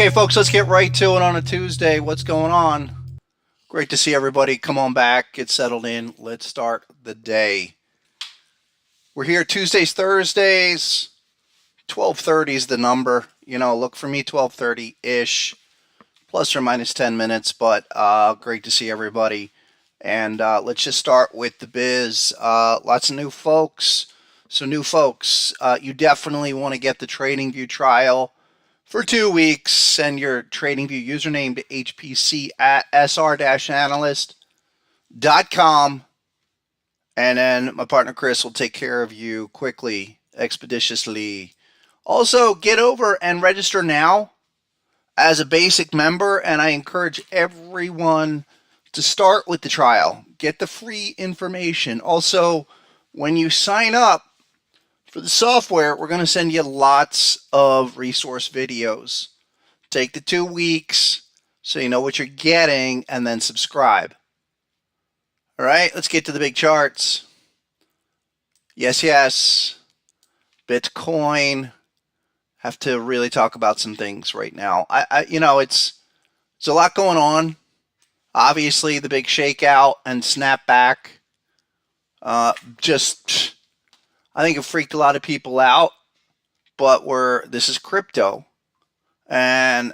Okay, folks, let's get right to it on a Tuesday. What's going on? Great to see everybody. Come on back, get settled in. Let's start the day. We're here Tuesdays, Thursdays. 12:30 is the number. You know, look for me 12:30-ish, plus or minus 10 minutes, but great to see everybody. And let's just start with the biz. Lots of new folks. So new folks, you definitely want to get the TradingView trial for 2 weeks. Send your TradingView username to hpc@sr-analyst.com. And then my partner Chris will take care of you quickly, expeditiously. Also, get over and register now as a basic member. And I encourage everyone to start with the trial. Get the free information. Also, when you sign up for the software, we're going to send you lots of resource videos. Take the 2 weeks so you know what you're getting, and then subscribe. All right, let's get to the big charts. Yes. Bitcoin. Have to really talk about some things right now. It's a lot going on. Obviously, the big shakeout and snapback. I think it freaked a lot of people out. But this is crypto, and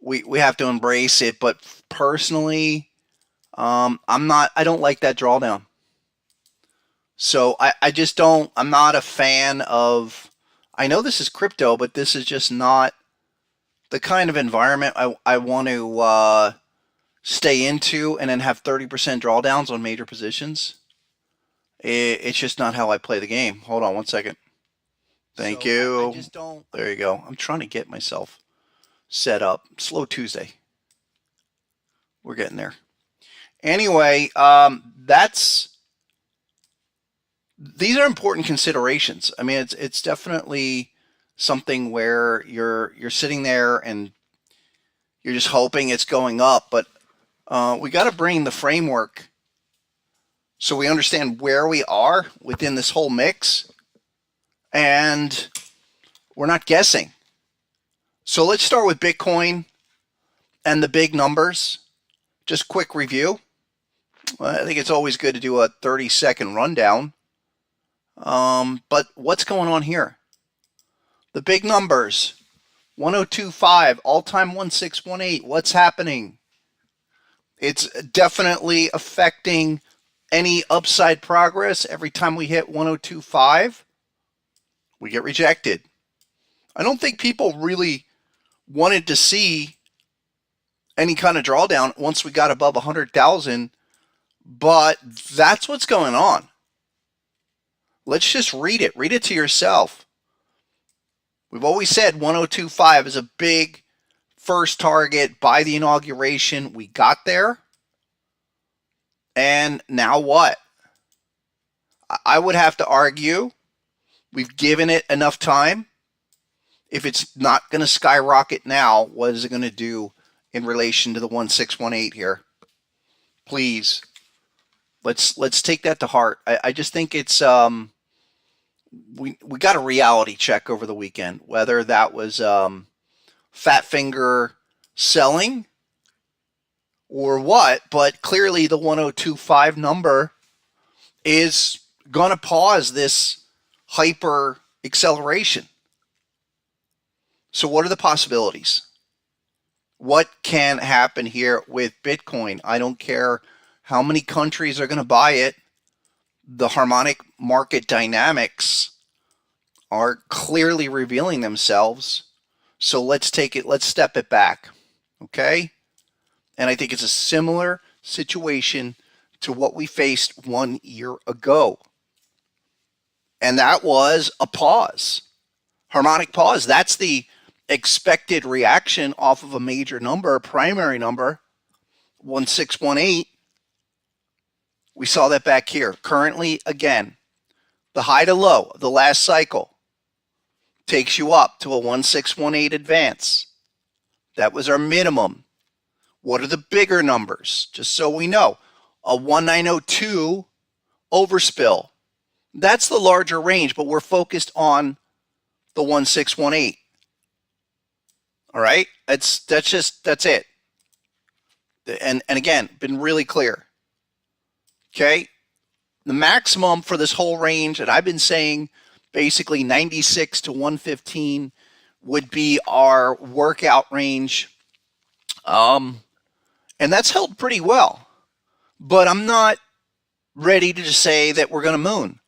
we have to embrace it. But personally, I don't like that drawdown. So I just don't. I'm not a fan of. I know this is crypto, but this is just not the kind of environment I want to stay into and then have 30% drawdowns on major positions. It's just not how I play the game. Hold on one second. Thank you. I just don't. There you go. I'm trying to get myself set up. Slow Tuesday. We're getting there. Anyway, these are important considerations. I mean, it's definitely something where you're sitting there and you're just hoping it's going up, but we got to bring the framework so we understand where we are within this whole mix, and we're not guessing. So let's start with Bitcoin and the big numbers. Just quick review. I think it's always good to do a 30-second rundown. But what's going on here? The big numbers, 1025, all-time 1618. What's happening? It's definitely affecting any upside progress. Every time we hit 1025, we get rejected. I don't think people really wanted to see any kind of drawdown once we got above 100,000, but that's what's going on. Let's just read it. Read it to yourself. We've always said 1025 is a big first target by the inauguration. We got there. And now what? I would have to argue we've given it enough time. If it's not going to skyrocket now, what is it going to do in relation to the 1618 here? Please, let's take that to heart. I just think it's we got a reality check over the weekend, whether that was fat finger selling or what, but clearly the 1025 number is going to pause this hyper acceleration. So what are the possibilities? What can happen here with Bitcoin? I don't care how many countries are going to buy it. The harmonic market dynamics are clearly revealing themselves. So let's step it back. Okay? And I think it's a similar situation to what we faced 1 year ago. And that was a pause. Harmonic pause. That's the expected reaction off of a major number, a primary number, 1618. We saw that back here. Currently, again, the high to low of the last cycle takes you up to a 1618 advance. That was our minimum. What are the bigger numbers? Just so we know. A 1902 overspill. That's the larger range, but we're focused on the 1618. All right, that's it. And again, been really clear. Okay, the maximum for this whole range, and I've been saying basically 96 to 115 would be our workout range. And that's held pretty well. But I'm not ready to say that we're going to moon.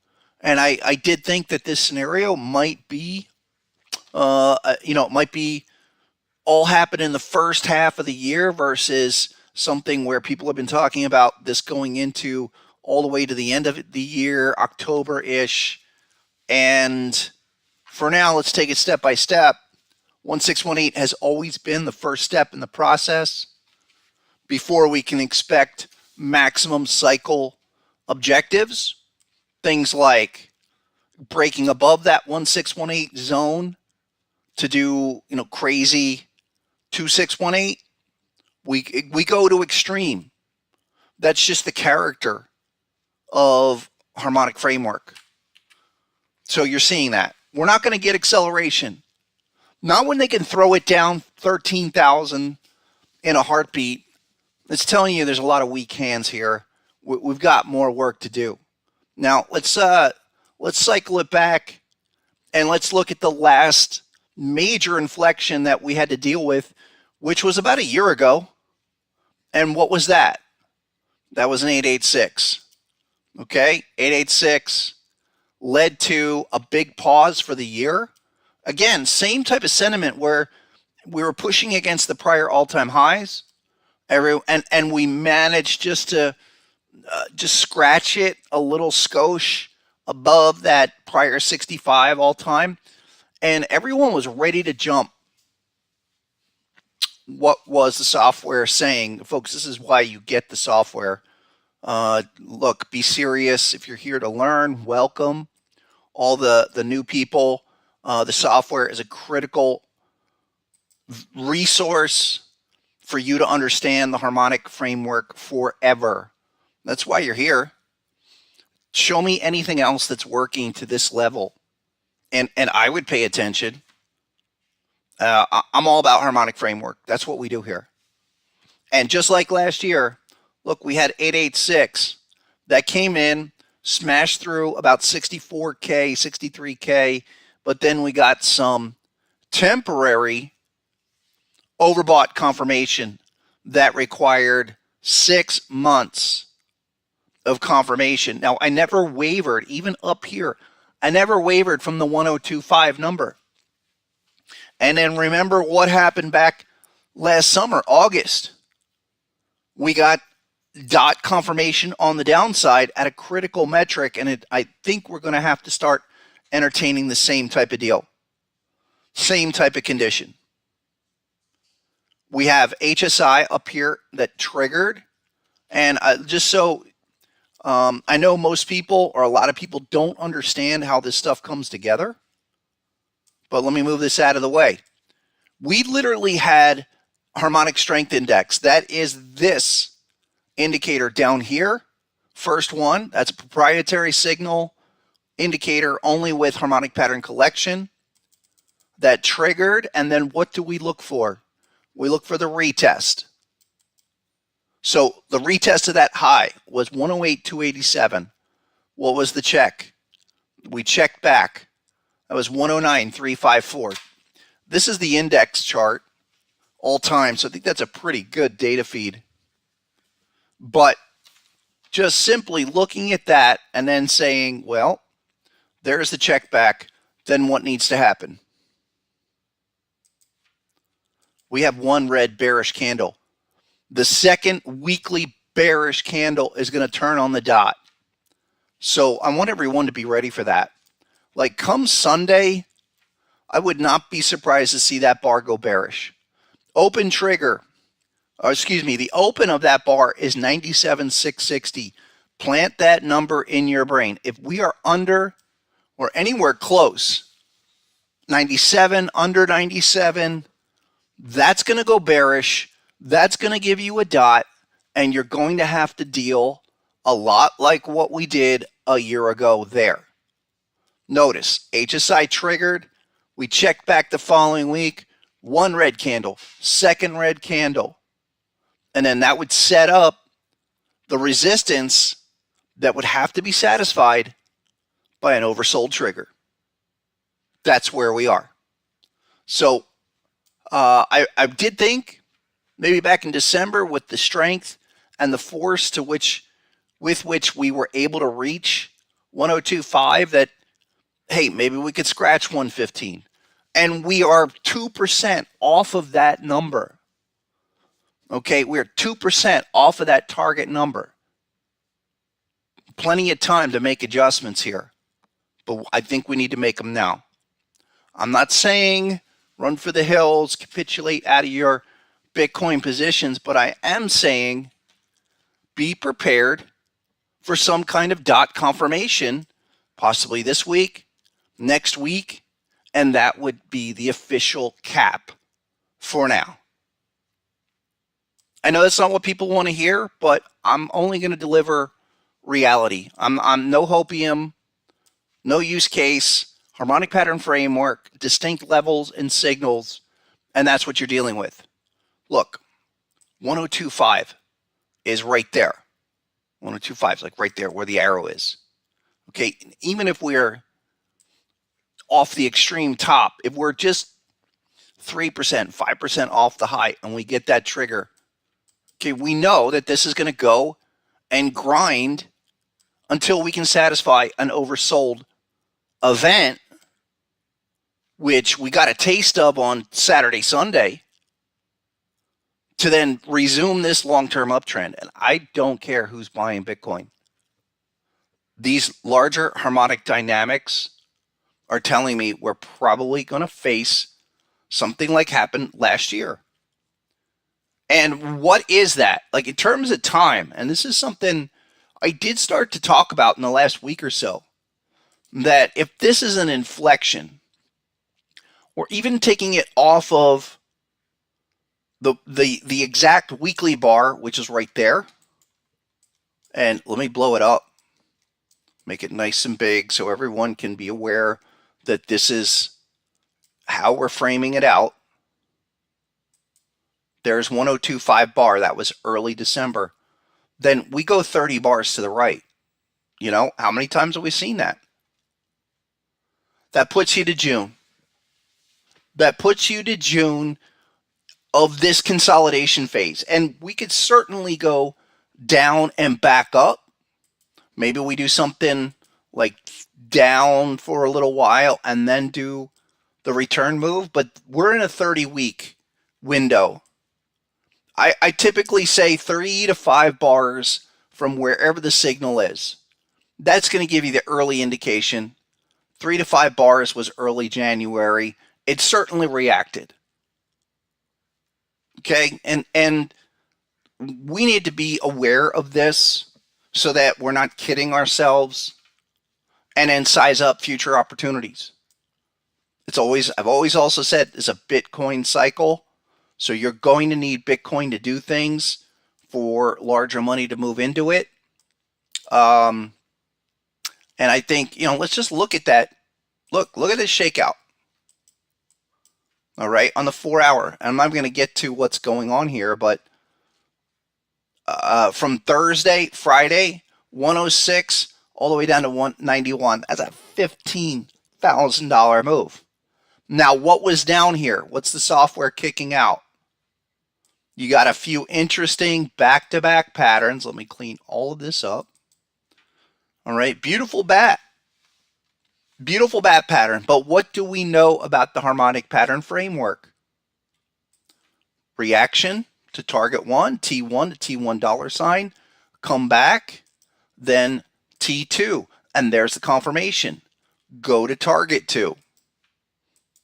And I did think that this scenario might be, it might be all happen in the first half of the year versus something where people have been talking about this going into all the way to the end of the year, October-ish. And for now, let's take it step by step. 1618 has always been the first step in the process before we can expect maximum cycle objectives. Things like breaking above that 1618 zone to do, crazy 2618. We go to extreme. That's just the character of harmonic framework. So you're seeing that. We're not going to get acceleration. Not when they can throw it down 13,000 in a heartbeat. It's telling you there's a lot of weak hands here. We've got more work to do. Now let's cycle it back and let's look at the last major inflection that we had to deal with, which was about a year ago. And what was that? That was an 886. Okay, 886 led to a big pause for the year. Again, same type of sentiment where we were pushing against the prior all-time highs. And we managed just to just scratch it a little skosh above that prior 65 all-time. And everyone was ready to jump. What was the software saying? Folks, this is why you get the software. Look, be serious. If you're here to learn, welcome. All the new people, the software is a critical resource for you to understand the harmonic framework forever. That's why you're here. Show me anything else that's working to this level, and I would pay attention. I'm all about harmonic framework. That's what we do here. And just like last year, look, we had 886 that came in, smashed through about 64K, 63K, but then we got some temporary overbought confirmation that required 6 months of confirmation. Now, I never wavered, even up here. I never wavered from the 1025 number. And then remember what happened back last summer, August. We got dot confirmation on the downside at a critical metric, and I think we're going to have to start entertaining the same type of deal, same type of condition. We have HSI up here that triggered, and just so I know most people or a lot of people don't understand how this stuff comes together, but let me move this out of the way. We literally had harmonic strength index. That is this indicator down here. First one, that's a proprietary signal indicator only with harmonic pattern collection that triggered. And then what do we look for? We look for the retest. So the retest of that high was 108,287. What was the check? We checked back. That was 109,354. This is the index chart all time. So I think that's a pretty good data feed. But just simply looking at that and then saying, well, there's the check back. Then what needs to happen? We have one red bearish candle. The second weekly bearish candle is going to turn on the dot. So I want everyone to be ready for that. Like come Sunday, I would not be surprised to see that bar go bearish. Open trigger, the open of that bar is 97,660. Plant that number in your brain. If we are under or anywhere close, 97, under 97, that's going to go bearish. That's going to give you a dot, and you're going to have to deal a lot like what we did a year ago there. Notice, HSI triggered. We checked back the following week, one red candle, second red candle, and then that would set up the resistance that would have to be satisfied by an oversold trigger. That's where we are. So I did think maybe back in December with the strength and the force with which we were able to reach 102.5 that, hey, maybe we could scratch 115. And we are 2% off of that number. Okay, we're 2% off of that target number. Plenty of time to make adjustments here, but I think we need to make them now. I'm not saying run for the hills, capitulate out of your Bitcoin positions, but I am saying be prepared for some kind of dot confirmation, possibly this week, next week, and that would be the official cap for now. I know that's not what people want to hear, but I'm only going to deliver reality. I'm no hopium, no use case, harmonic pattern framework, distinct levels and signals, and that's what you're dealing with. Look, 102.5 is right there. 102.5 is like right there where the arrow is. Okay, even if we're off the extreme top, if we're just 3%, 5% off the high and we get that trigger, okay, we know that this is going to go and grind until we can satisfy an oversold event, which we got a taste of on Saturday, Sunday, to then resume this long-term uptrend. And I don't care who's buying Bitcoin. These larger harmonic dynamics are telling me we're probably going to face something like happened last year. And what is that? Like in terms of time, and this is something I did start to talk about in the last week or so, that if this is an inflection, or even taking it off of the exact weekly bar, which is right there, and let me blow it up, make it nice and big so everyone can be aware that this is how we're framing it out. There's 102.5 bar. That was early December. Then we go 30 bars to the right. You know, how many times have we seen that? That puts you to June. That puts you to June of this consolidation phase. And we could certainly go down and back up. Maybe we do something like down for a little while and then do the return move. But we're in a 30-week window. I typically say 3 to 5 bars from wherever the signal is. That's going to give you the early indication. 3 to 5 bars was early January. It certainly reacted. Okay, and we need to be aware of this so that we're not kidding ourselves and then size up future opportunities. I've always also said it's a Bitcoin cycle. So you're going to need Bitcoin to do things for larger money to move into it. And I think, let's just look at that. Look at this shakeout. All right, on the 4 hour. And I'm not going to get to what's going on here, but from Friday, 106 all the way down to 191. That's a $15,000 move. Now, what was down here? What's the software kicking out? You got a few interesting back-to-back patterns. Let me clean all of this up. All right, beautiful bat. Beautiful bat pattern. But what do we know about the harmonic pattern framework? Reaction to target 1, T1 to T1 dollar sign. Come back, then T2. And there's the confirmation. Go to target 2.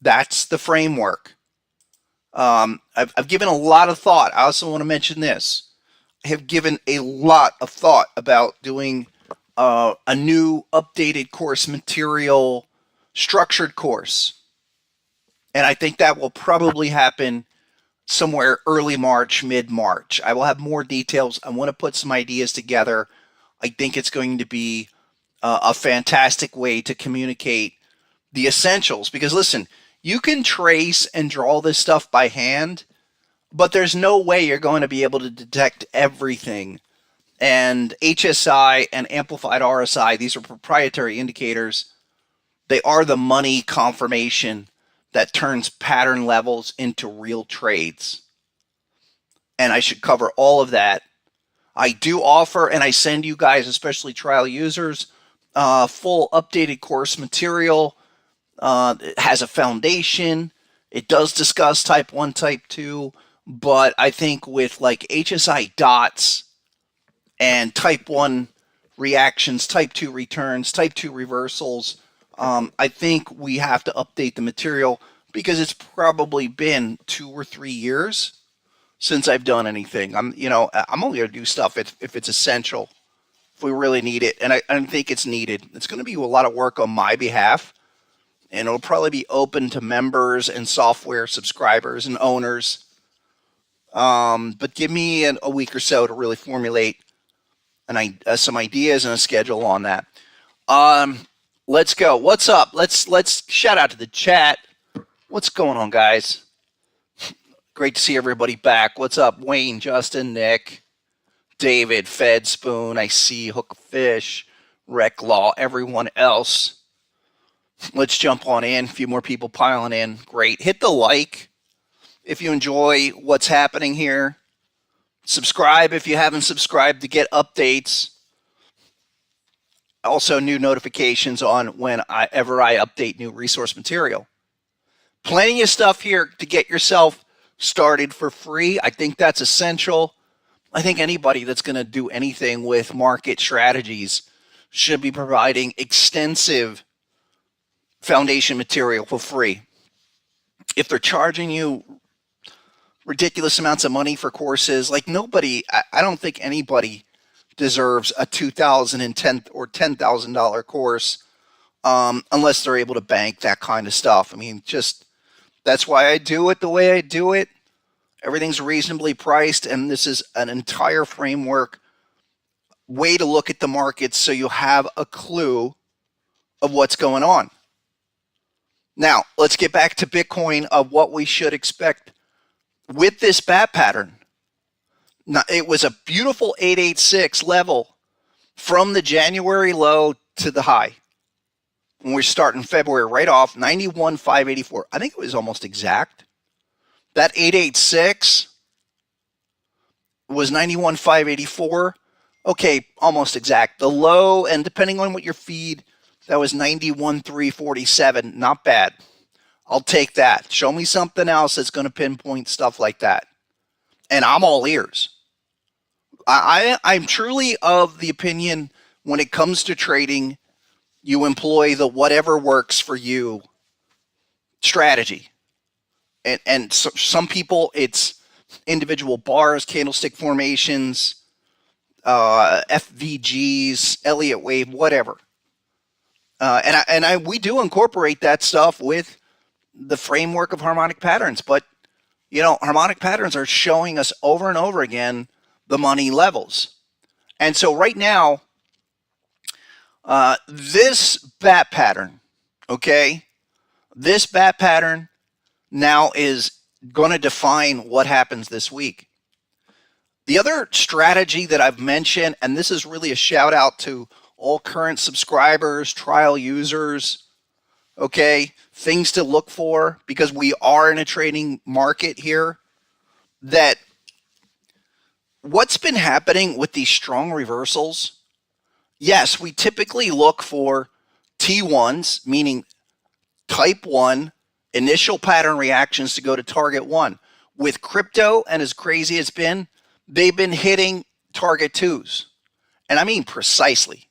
That's the framework. I've given a lot of thought. I also want to mention this. I have given a lot of thought about doing a new updated course material, structured course. And I think that will probably happen somewhere early March, mid-March. I will have more details. I want to put some ideas together. I think it's going to be a fantastic way to communicate the essentials. Because listen, You can trace and draw this stuff by hand, but there's no way you're going to be able to detect everything. And HSI and amplified RSI, these are proprietary indicators. They are the money confirmation that turns pattern levels into real trades. And I should cover all of that. I do offer, and I send you guys, especially trial users, full updated course material. It has a foundation. It does discuss type 1, type 2, but I think with like HSI dots and type 1 reactions, type 2 returns, type 2 reversals, I think we have to update the material because it's probably been 2 or 3 years since I've done anything. I'm only going to do stuff if it's essential, if we really need it, and I think it's needed. It's going to be a lot of work on my behalf, and it'll probably be open to members and software subscribers and owners. But give me a week or so to really formulate some ideas and a schedule on that. Let's go. What's up? Let's shout out to the chat. What's going on, guys? Great to see everybody back. What's up, Wayne, Justin, Nick, David, Fed Spoon, I see Hook Fish, Rec Law, everyone else. Let's jump on in. A few more people piling in. Great. Hit the like if you enjoy what's happening here. Subscribe if you haven't subscribed to get updates. Also, new notifications on whenever I update new resource material. Plenty of stuff here to get yourself started for free. I think that's essential. I think anybody that's going to do anything with market strategies should be providing extensive foundation material for free. If they're charging you ridiculous amounts of money for courses, like I don't think anybody deserves a $2,010 or $10,000 course unless they're able to bank that kind of stuff. I mean, that's why I do it the way I do it. Everything's reasonably priced, and this is an entire framework way to look at the markets so you have a clue of what's going on. Now, let's get back to Bitcoin of what we should expect with this bat pattern. Now, it was a beautiful 886 level from the January low to the high. When we're starting February right off, 91,584. I think it was almost exact. That 886 was 91,584. Okay, almost exact. The low, and depending on what your feed, that was 91,347. Not bad. I'll take that. Show me something else that's going to pinpoint stuff like that. And I'm all ears. I'm truly of the opinion when it comes to trading, you employ the whatever works for you strategy. And so, some people, it's individual bars, candlestick formations, FVGs, Elliott wave, whatever. We do incorporate that stuff with the framework of harmonic patterns. But, harmonic patterns are showing us over and over again the money levels. And so right now, this bat pattern, okay, this bat pattern now is going to define what happens this week. The other strategy that I've mentioned, and this is really a shout out to all current subscribers, trial users, okay, things to look for, because we are in a trading market here, that what's been happening with these strong reversals, yes, we typically look for T1s, meaning type 1 initial pattern reactions to go to target 1. With crypto, and as crazy as it's been, they've been hitting target 2s. And I mean precisely.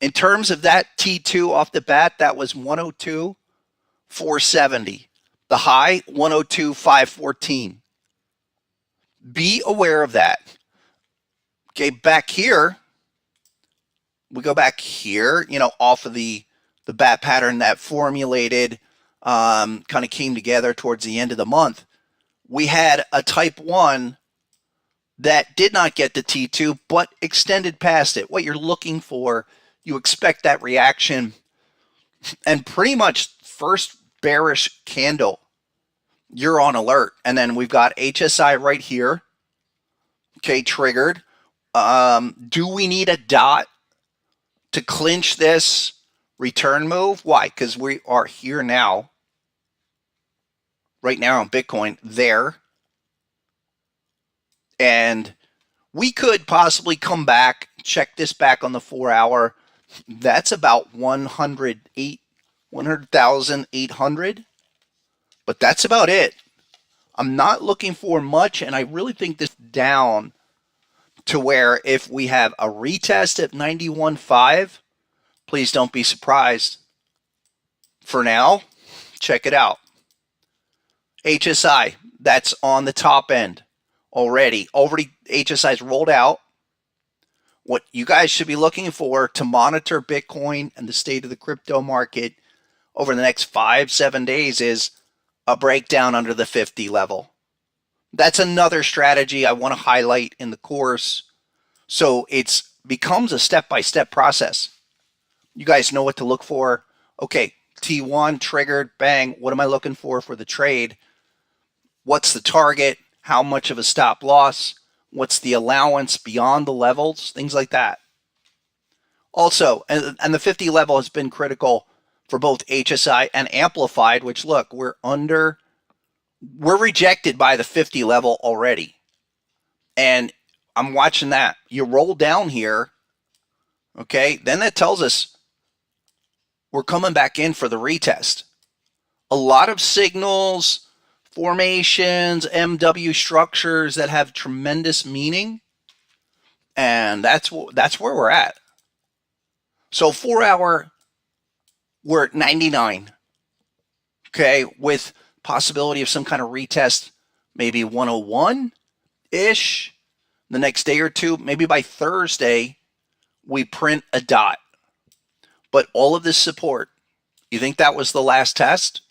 In terms of that T2 off the bat, that was 102,470. The high, 102,514. Be aware of that. Okay, back here, we go back here, off of the bat pattern that formulated, kind of came together towards the end of the month. We had a type 1 that did not get to T2, but extended past it. What you're looking for, you expect that reaction. And pretty much first bearish candle, you're on alert. And then we've got HSI right here. Okay, triggered. Do we need a dot to clinch this return move? Why? Because we are here now, right now on Bitcoin, there. And we could possibly come back, check this back on the 4 hour. That's about 100,800. But that's about it. I'm not looking for much, and I really think this down to where if we have a retest at 91.5, please don't be surprised. For now, check it out. HSI, that's on the top end already. HSI's rolled out. What you guys should be looking for to monitor Bitcoin and the state of the crypto market over the next 5-7 days is a breakdown under the 50 level. That's another strategy I want to highlight in the course. So it becomes a step-by-step process. You guys know what to look for. Okay, T1 triggered, bang. What am I looking for the trade? What's the target? How much of a stop loss? What's the allowance beyond the levels? Things like that. Also, and the 50 level has been critical for both HSI and Amplified, which look, we're rejected by the 50 level already. And I'm watching that. You roll down here, okay, then that tells us we're coming back in for the retest. A lot of signals, formations, MW structures that have tremendous meaning, and that's where we're at. So 4 hour, we're at 99, okay, with possibility of some kind of retest, maybe 101-ish the next day or two. Maybe by Thursday, we print a dot. But all of this support, you think that was the last test?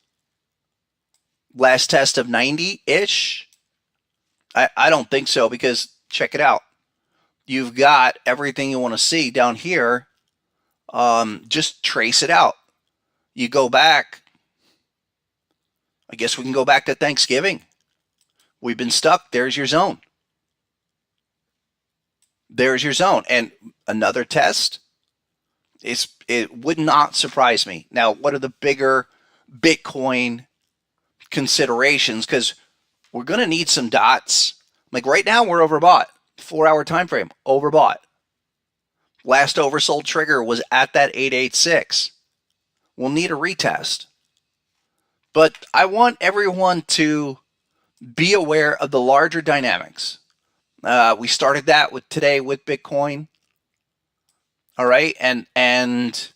Last test of 90-ish? I don't think so, because check it out. You've got everything you want to see down here. Just trace it out. You go back. I guess we can go back to Thanksgiving. We've been stuck. There's your zone. There's your zone. And another test. It would not surprise me. Now, what are the bigger Bitcoin considerations? Because we're going to need some dots. Like right now, we're overbought. 4 hour time frame, overbought. Last oversold trigger was at that 886. We'll need a retest. But I want everyone to be aware of the larger dynamics. We started that today with Bitcoin. All right, and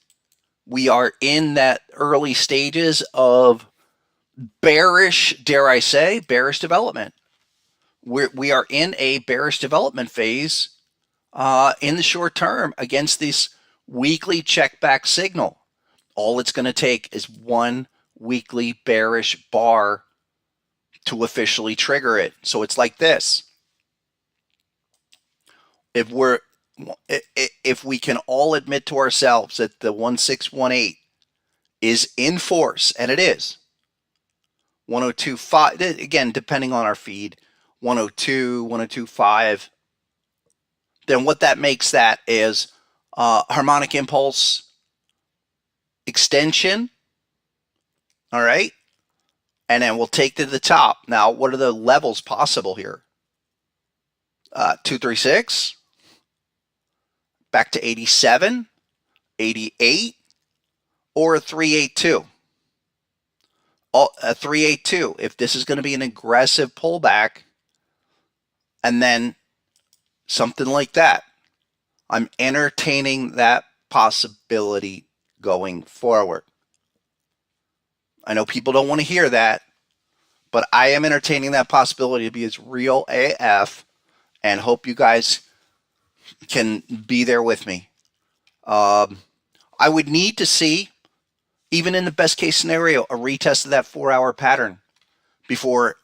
we are in that early stages of bearish, dare I say, bearish development. We are in a bearish development phase in the short term against this weekly check back signal. All it's going to take is one weekly bearish bar to officially trigger it. So it's like this. If we can all admit to ourselves that the 1618 is in force, and it is, 102.5, again, depending on our feed, 102, 102.5, then what that makes that is harmonic impulse extension. All right. And then we'll take to the top. Now, what are the levels possible here? 236, back to 87, 88, or a 382. A 382, if this is going to be an aggressive pullback, and then something like that. I'm entertaining that possibility going forward. I know people don't want to hear that, but I am entertaining that possibility to be as real AF, and hope you guys can be there with me. I would need to see, even in the best case scenario, a retest of that 4 hour pattern before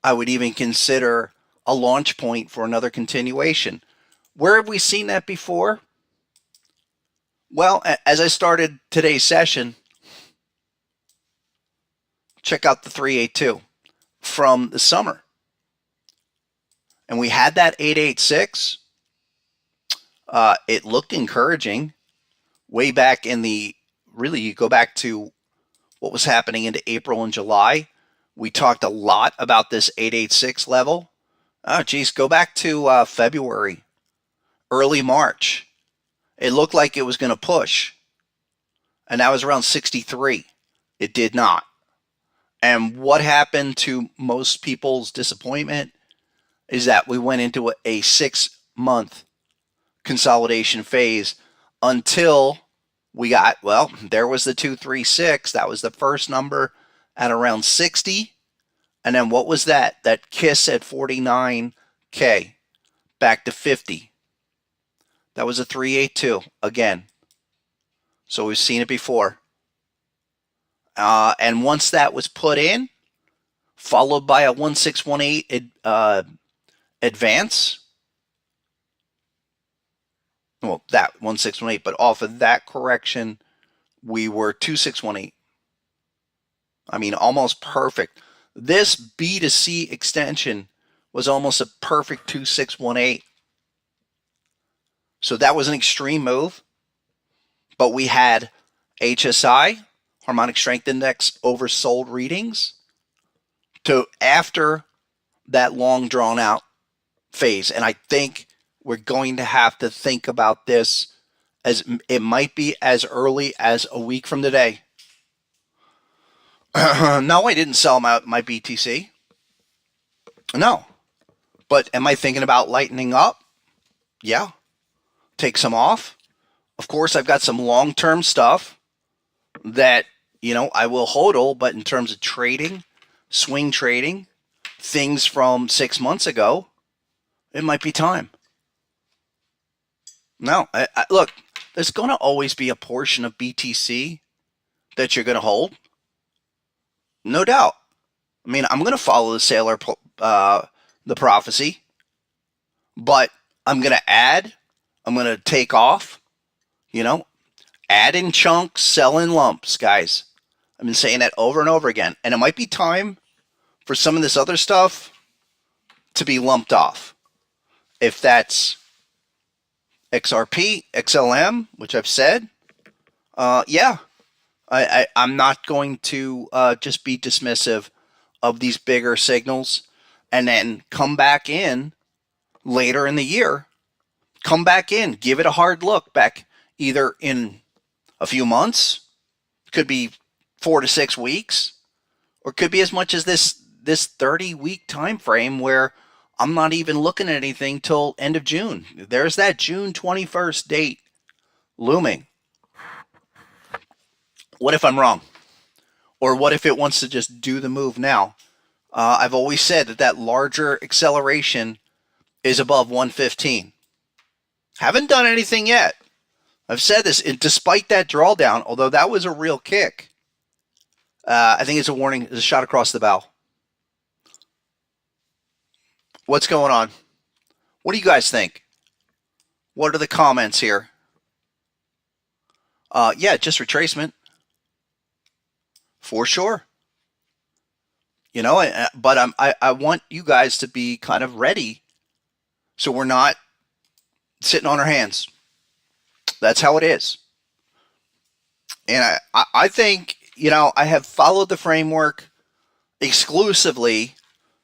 I would even consider a launch point for another continuation. Where have we seen that before? Well, as I started today's session, Check out the 382 from the summer. And we had that 886. It looked encouraging way back in the, really, you go back to what was happening into April and July. We talked a lot about this 886 level. Oh, geez, go back to February, early March. It looked like it was going to push. And that was around 63. It did not. And what happened to most people's disappointment is that we went into a 6-month consolidation phase until we got, well, there was the 236. That was the first number at around 60. And then what was that? That kiss at 49K back to 50. That was a 382 again. So we've seen it before. And once that was put in, followed by a 1618 advance. Well, that 1618, but off of that correction, we were 2618. I mean, almost perfect. This B to C extension was almost a perfect 2618. So that was an extreme move. But we had HSI, Harmonic Strength Index, oversold readings to after that long drawn out phase. And I think we're going to have to think about this as it might be as early as a week from today. No, I didn't sell my BTC. No. But am I thinking about lightening up? Yeah. Take some off. Of course, I've got some long-term stuff that, I will hodl, but in terms of trading, swing trading, things from 6 months ago, it might be time. No, look, there's going to always be a portion of BTC that you're going to hold. No doubt. I mean, I'm going to follow the sailor, the prophecy, but I'm going to add, I'm going to take off, add in chunks, sell in lumps, guys. I've been saying that over and over again. And it might be time for some of this other stuff to be lumped off. If that's XRP, XLM, which I've said, yeah, I'm not going to just be dismissive of these bigger signals and then come back in later in the year. Come back in, give it a hard look back either in a few months, could be 4 to 6 weeks, or could be as much as this 30-week time frame where I'm not even looking at anything till end of June. There's that June 21st date looming. What if I'm wrong? Or what if it wants to just do the move now? I've always said that larger acceleration is above 115. Haven't done anything yet. I've said this, despite that drawdown, although that was a real kick. I think it's a warning, it's a shot across the bow. What's going on? What do you guys think? What are the comments here? Yeah, just retracement. For sure. But I want you guys to be kind of ready so we're not sitting on our hands. That's how it is. And I think, I have followed the framework exclusively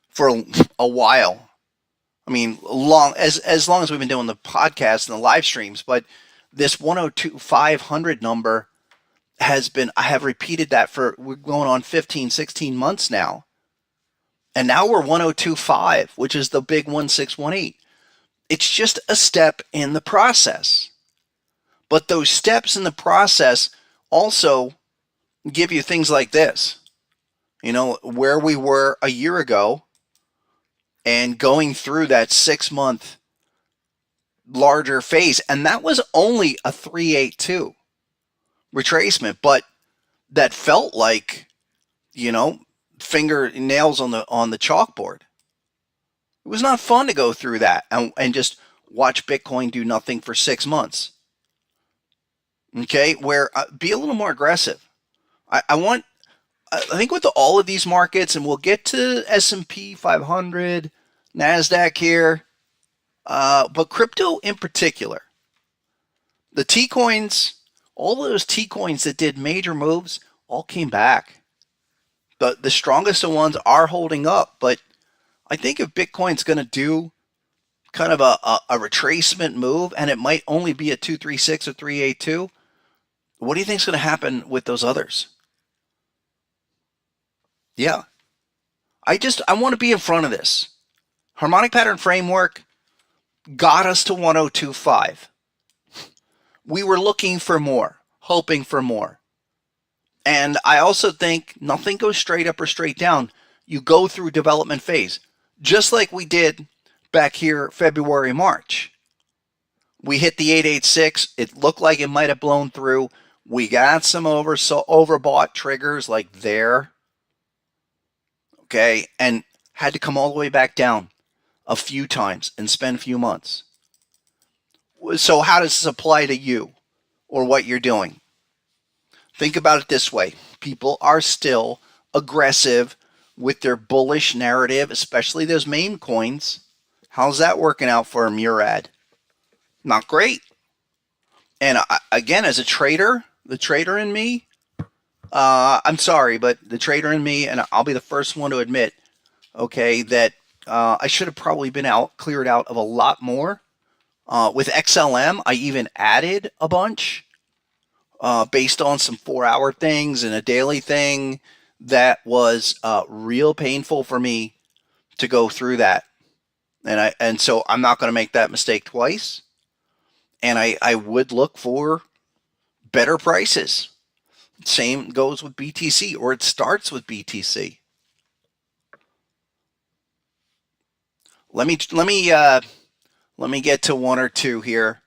for a while. I mean, as long as we've been doing the podcast and the live streams, but this 102,500 number has been, I have repeated that we're going on 15, 16 months now. And now we're 102.5, which is the big 1618. It's just a step in the process. But those steps in the process also give you things like this. Where we were a year ago and going through that 6-month larger phase. And that was only a 382 retracement, but that felt like, fingernails on the chalkboard. It was not fun to go through that and just watch Bitcoin do nothing for 6 months. Okay, where be a little more aggressive. I want I think with all of these markets, and we'll get to S&P 500, NASDAQ here, but crypto in particular, the T coins, all of those T coins that did major moves, all came back. The strongest of ones are holding up, but I think if Bitcoin's going to do kind of a retracement move, and it might only be a 236 or 382, what do you think is going to happen with those others? Yeah, I want to be in front of this. Harmonic pattern framework got us to 1025. We were looking for more, hoping for more. And I also think nothing goes straight up or straight down. You go through development phase, just like we did back here February, March. We hit the 886. It looked like it might have blown through. We got some overbought triggers like there. Okay, and had to come all the way back down a few times and spend a few months. So how does this apply to you or what you're doing? Think about it this way. People are still aggressive with their bullish narrative, especially those meme coins. How's that working out for Murad? Not great. And again, as a trader, the trader in me, I'm sorry, but the trader in me, and I'll be the first one to admit, okay, that I should have probably been cleared out of a lot more. With XLM, I even added a bunch based on some 4-hour things and a daily thing that was real painful for me to go through that. And so I'm not going to make that mistake twice. And I would look for better prices. Same goes with BTC, or it starts with BTC. Let me get to one or two here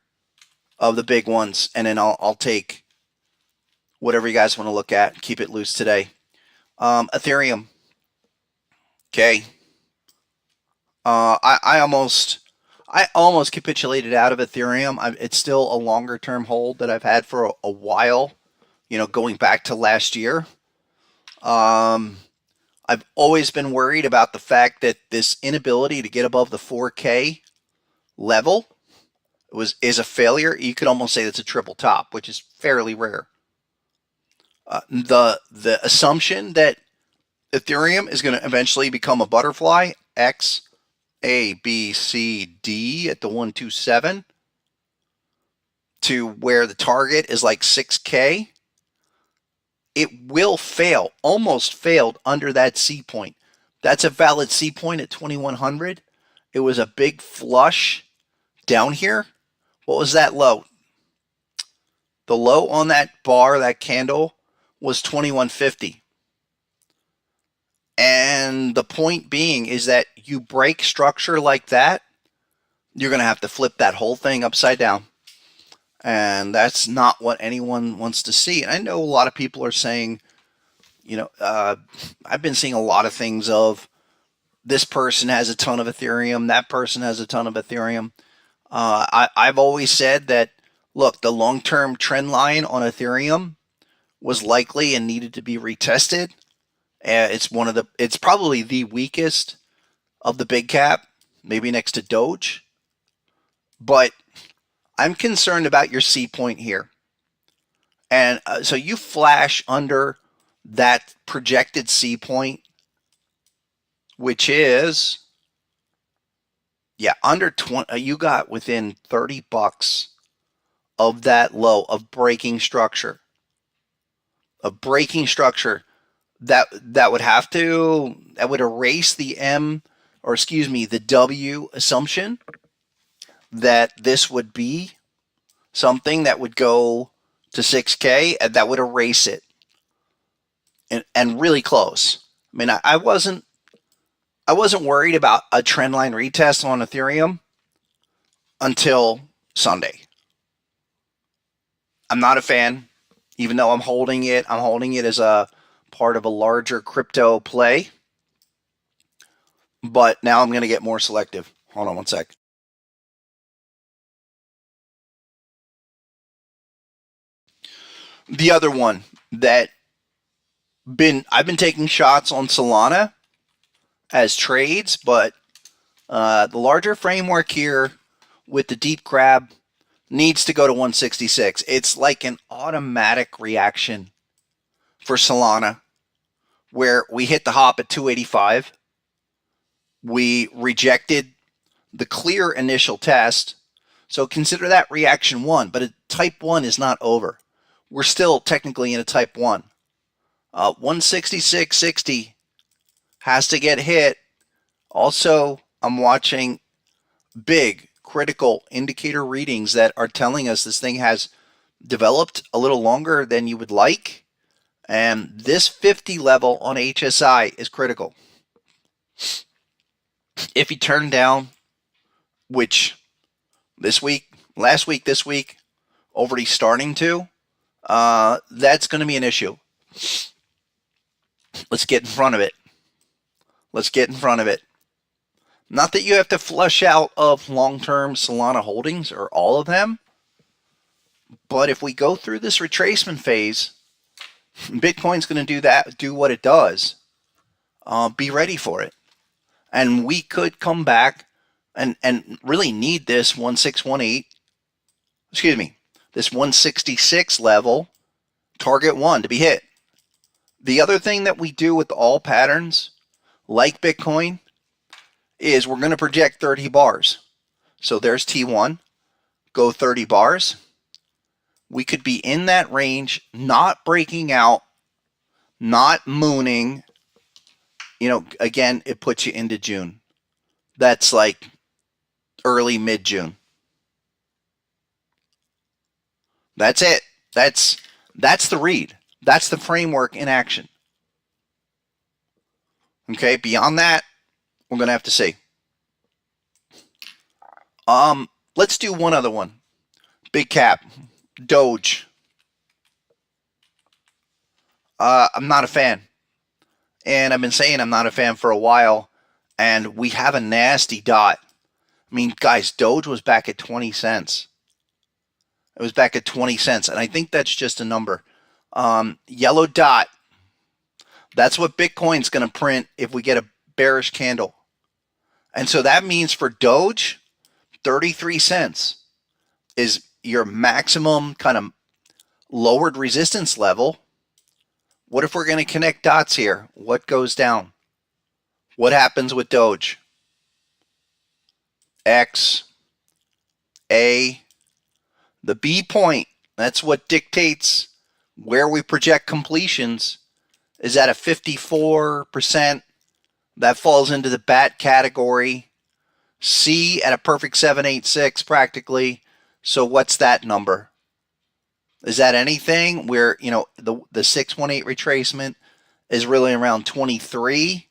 of the big ones, and then I'll take whatever you guys want to look at. Keep it loose today. Ethereum. Okay. I almost capitulated out of Ethereum. It's still a longer term hold that I've had for a while. Going back to last year. I've always been worried about the fact that this inability to get above the 4K level is a failure. You could almost say it's a triple top, which is fairly rare. The assumption that Ethereum is going to eventually become a butterfly, X, A, B, C, D at the 127, to where the target is like 6K, it will fail, almost failed under that C point. That's a valid C point at 2100. It was a big flush down here. What was that low? The low on that bar, that candle, was 2150. And the point being is that you break structure like that, you're going to have to flip that whole thing upside down. And that's not what anyone wants to see. And I know a lot of people are saying, I've been seeing a lot of things of this person has a ton of Ethereum, that person has a ton of Ethereum. I've always said that, look, the long-term trend line on Ethereum was likely and needed to be retested. It's probably the weakest of the big cap, maybe next to Doge. But I'm concerned about your C point here. And so you flash under that projected C point, which is, under 20. You got within $30 of that low of breaking structure. That would erase the the W assumption that this would be something that would go to 6K, and that would erase it. And really close. I mean, I wasn't worried about a trendline retest on Ethereum until Sunday. I'm not a fan, even though I'm holding it. I'm holding it as a part of a larger crypto play. But now I'm going to get more selective. Hold on one sec. The other one that I've been taking shots on Solana as trades, but the larger framework here with the deep grab needs to go to 166. It's like an automatic reaction for Solana where we hit the hop at 285. We rejected the clear initial test. So consider that reaction 1, but a type 1 is not over. We're still technically in a type 1. 166.60 has to get hit. Also, I'm watching big critical indicator readings that are telling us this thing has developed a little longer than you would like. And this 50 level on HSI is critical. If you turn down, which this week, last week, this week, already starting to, that's going to be an issue. Let's get in front of it. Let's get in front of it. Not that you have to flush out of long-term Solana holdings or all of them, but if we go through this retracement phase, Bitcoin's going to do what it does. Be ready for it. And we could come back and really need this 1618, excuse me, this 166 level, target 1 to be hit. The other thing that we do with all patterns, like Bitcoin, is we're going to project 30 bars. So there's T1, go 30 bars. We could be in that range, not breaking out, not mooning. You know, again, it puts you into June. That's like early mid-June. That's it. That's the read. That's the framework in action. Okay, beyond that, we're going to have to see. Let's do one other one. Big cap. Doge. I'm not a fan. And I've been saying I'm not a fan for a while. And we have a nasty dot. I mean, guys, Doge was back at 20 cents. It was back at 20 cents. And I think that's just a number. Yellow dot. That's what Bitcoin's going to print if we get a bearish candle. And so that means for Doge, 33 cents is your maximum kind of lowered resistance level. What if we're going to connect dots here? What goes down? What happens with Doge? X, A, the B point. That's what dictates where we project completions. Is at a 54%. That falls into the BAT category. C at a perfect 786 practically. So what's that number? Is that anything where, you know, the 618 retracement is really around 23?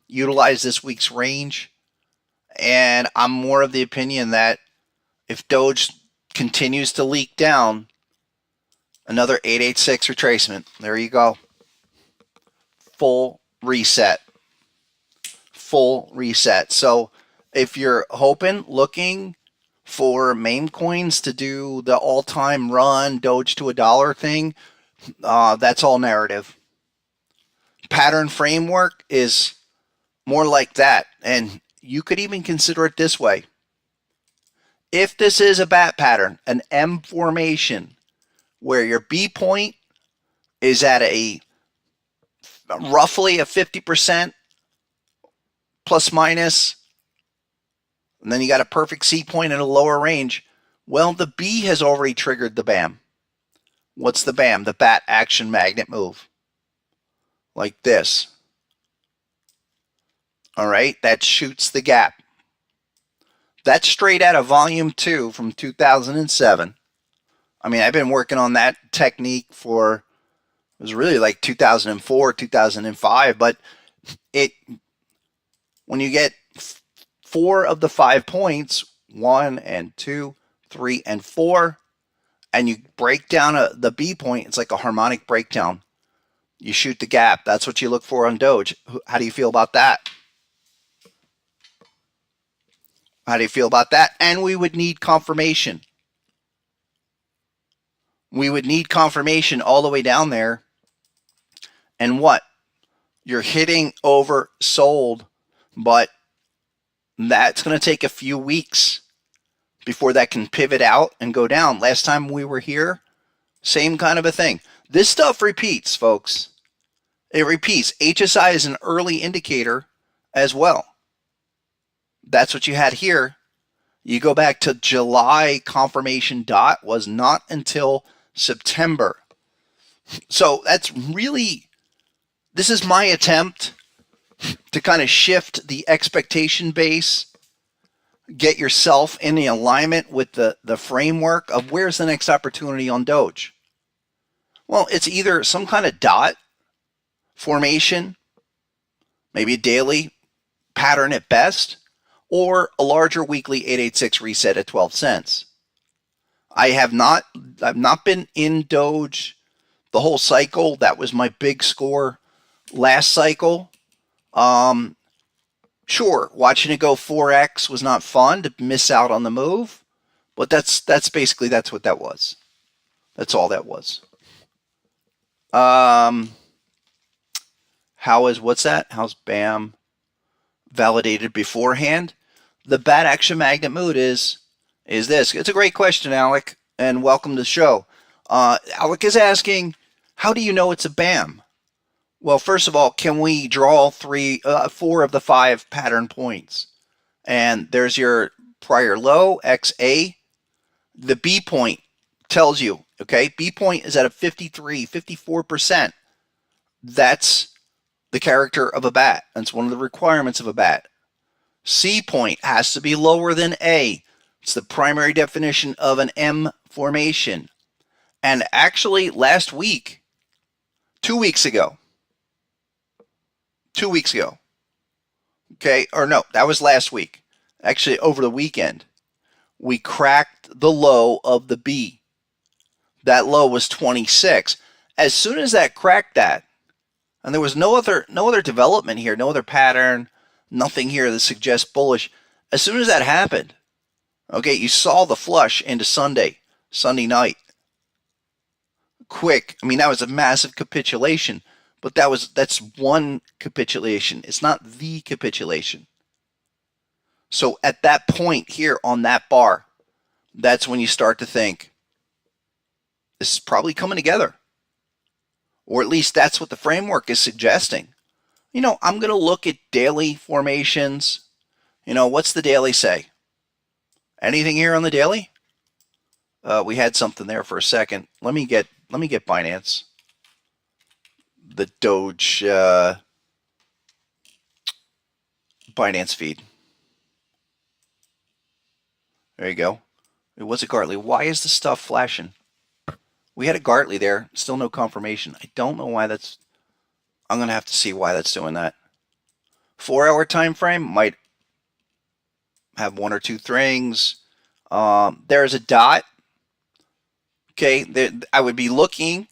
Utilize this week's range. And I'm more of the opinion that if Doge continues to leak down, another 886 retracement. There you go. Full reset. Full reset. So if you're looking for meme coins to do the all-time run Doge to $1 thing, that's all narrative. Pattern framework is more like that. And you could even consider it this way. If this is a bat pattern, an M formation, where your B point is at a roughly a 50% plus minus, and then you got a perfect C point in a lower range, well, the B has already triggered the BAM. What's the BAM? The bat action magnet move. Like this. All right, that shoots the gap. That's straight out of volume 2 from 2007. I mean, I've been working on that technique for, it was really like 2004, 2005, but when you get 4 of the 5 points, 1 and 2, 3 and 4, and you break down the B point, it's like a harmonic breakdown. You shoot the gap. That's what you look for on Doge. How do you feel about that? How do you feel about that? And we would need confirmation. We would need confirmation all the way down there And what? You're hitting oversold, but that's going to take a few weeks before that can pivot out and go down. Last time we were here, same kind of a thing. This stuff repeats, folks. It repeats. HSI is an early indicator as well. That's what you had here. You go back to July, confirmation dot was not until September. So that's really, this is my attempt to kind of shift the expectation base, get yourself in the alignment with the framework of where's the next opportunity on Doge. Well, it's either some kind of dot formation, maybe a daily pattern at best, or a larger weekly 886 reset at 12 cents. I've not been in Doge the whole cycle. That was my big score last cycle. Sure, watching it go 4x was not fun to miss out on the move, but that's basically what that was. That's all that was. How's BAM validated beforehand? The bad action magnet mood is this. It's a great question, Alec, and welcome to the show. Alec is asking, how do you know it's a BAM? Well, first of all, can we draw 4 of the 5 pattern points? And there's your prior low, XA. The B point tells you, okay, B point is at a 53, 54%. That's the character of a bat. That's one of the requirements of a bat. C point has to be lower than A. It's the primary definition of an M formation. And actually, last week, 2 weeks ago, okay, or no, that was last week. Actually, over the weekend, we cracked the low of the B. That low was 26. As soon as that cracked that, and there was no other development here, no other pattern, nothing here that suggests bullish. As soon as that happened, okay, you saw the flush into Sunday night. Quick. I mean, that was a massive capitulation, but that's one capitulation. It's not the capitulation. So at that point here on that bar, that's when you start to think this is probably coming together. Or at least that's what the framework is suggesting. I'm going to look at daily formations. What's the daily say? Anything here on the daily? We had something there for a second. Let me get Binance. The Doge Binance feed. There you go. It was a Gartley. Why is the stuff flashing? We had a Gartley there. Still no confirmation. I don't know why that's... I'm going to have to see why that's doing that. 4-hour time frame might have 1 or 2 things. There's a dot. Okay, I would be looking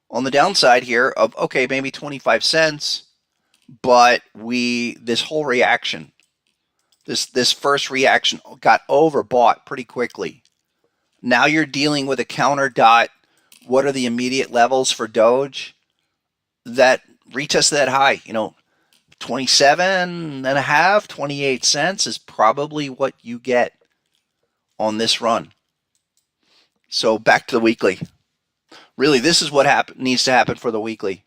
on the downside here of, okay, maybe 25 cents, but this whole reaction, this first reaction got overbought pretty quickly. Now you're dealing with a counter dot. What are the immediate levels for Doge? That retest that high, 27.5, 28 cents is probably what you get on this run. So back to the weekly. Really, this is what needs to happen for the weekly.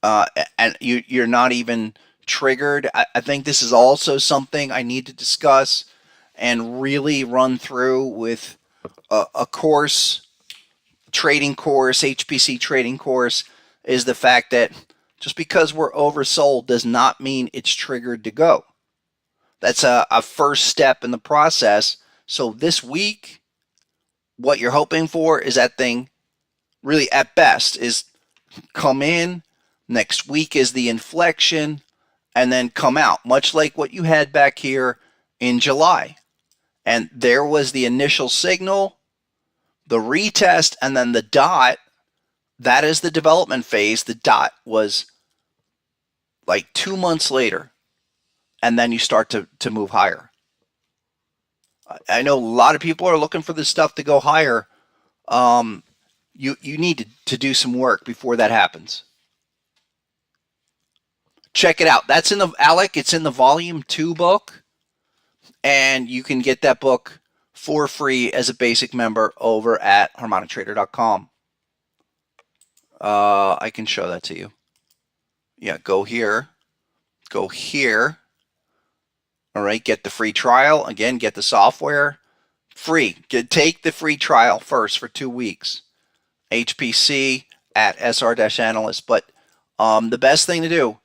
And you're not even triggered. I think this is also something I need to discuss and really run through with a course, trading course, HPC trading course, is the fact that just because we're oversold does not mean it's triggered to go. That's a first step in the process. So this week, what you're hoping for is that thing really at best is come in. Next week is the inflection and then come out, much like what you had back here in July. And there was the initial signal, the retest, and then the dot. That is the development phase. The dot was like 2 months later, and then you start to move higher. I know a lot of people are looking for this stuff to go higher. you need to do some work before that happens. Check it out. That's in the Alec. It's in the volume 2 book, and you can get that book for free as a basic member over at harmonictrader.com. I can show that to you. Yeah, go here. Go here. All right, get the free trial. Again, get the software free. Take the free trial first for 2 weeks. HPC at SR-Analyst. But the best thing to do,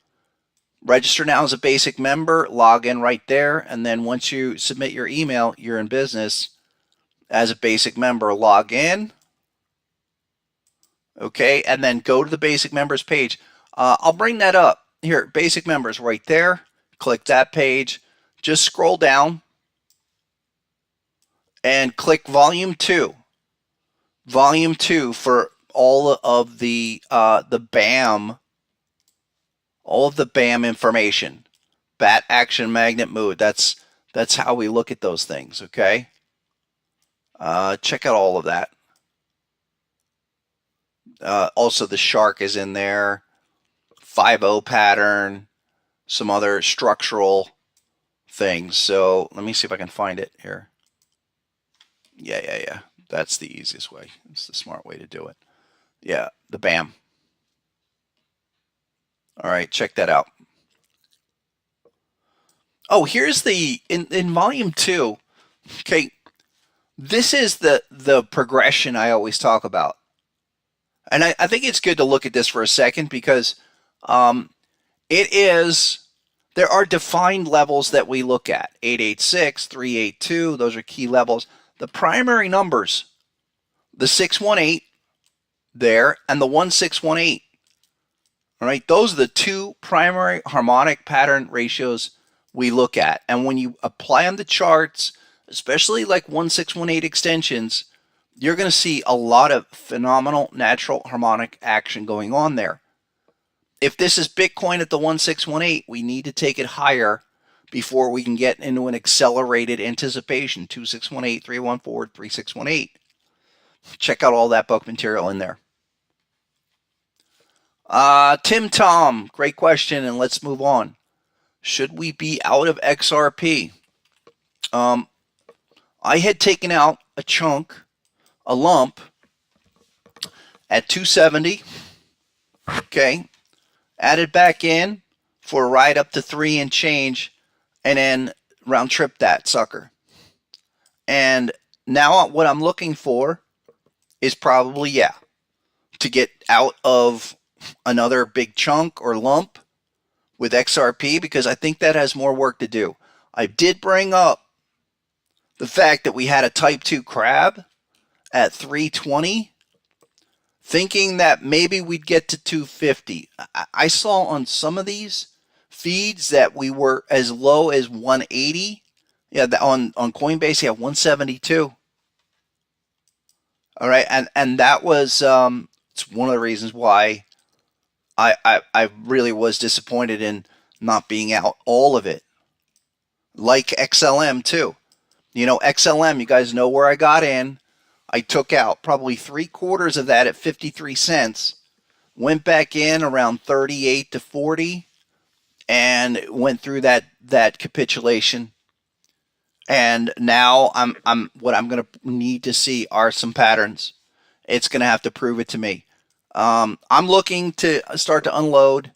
register now as a basic member, log in right there, and then once you submit your email, you're in business as a basic member. Log in, okay, and then go to the basic members page. I'll bring that up. Here, basic members right there. Click that page. Just scroll down and click volume 2. Volume 2 for all of the BAM, all of the BAM information. Bat action, magnet mood. That's how we look at those things, okay? Check out all of that. Also, the shark is in there. 5-0 pattern. Some other structural things. So let me see if I can find it here. Yeah. That's the easiest way. It's the smart way to do it. Yeah, the BAM. All right, check that out. Oh, here's the in volume 2. Okay, this is the progression I always talk about, and I think it's good to look at this for a second because there are defined levels that we look at. 886, 382. Those are key levels. The primary numbers, the 618 there and the 1618. All right, those are the 2 primary harmonic pattern ratios we look at. And when you apply on the charts, especially like 1618 extensions, you're going to see a lot of phenomenal natural harmonic action going on there. If this is Bitcoin at the 1618, we need to take it higher before we can get into an accelerated anticipation. 2618, 314, 3618. Check out all that book material in there. Tim Tom, great question, and let's move on. Should we be out of XRP? I had taken out a chunk, a lump, at 270. Okay, added back in for a ride up to 3 and change, and then round trip that sucker. And now what I'm looking for is probably, to get out of another big chunk or lump with XRP, because I think that has more work to do. I did bring up the fact that we had a type 2 crab at 320, thinking that maybe we'd get to 250. I saw on some of these feeds that we were as low as 180. Yeah, on Coinbase, 172. All right, and that was it's one of the reasons why I really was disappointed in not being out all of it. Like XLM too. XLM, you guys know where I got in. I took out probably 3/4 of that at 53 cents. Went back in around 38 to 40 and went through that capitulation. And now what I'm going to need to see are some patterns. It's going to have to prove it to me. I'm looking to start to unload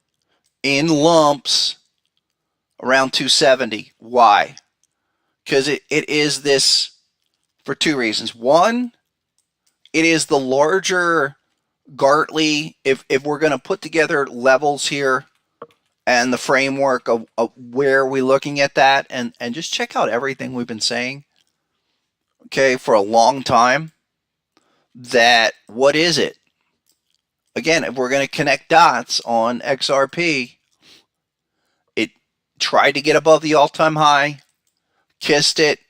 in lumps around 270. Why? Because it is this for 2 reasons. One, it is the larger Gartley. If we're going to put together levels here and the framework of where we're looking at that, and just check out everything we've been saying, okay, for a long time, that what is it? Again, if we're going to connect dots on XRP, it tried to get above the all-time high, kissed it,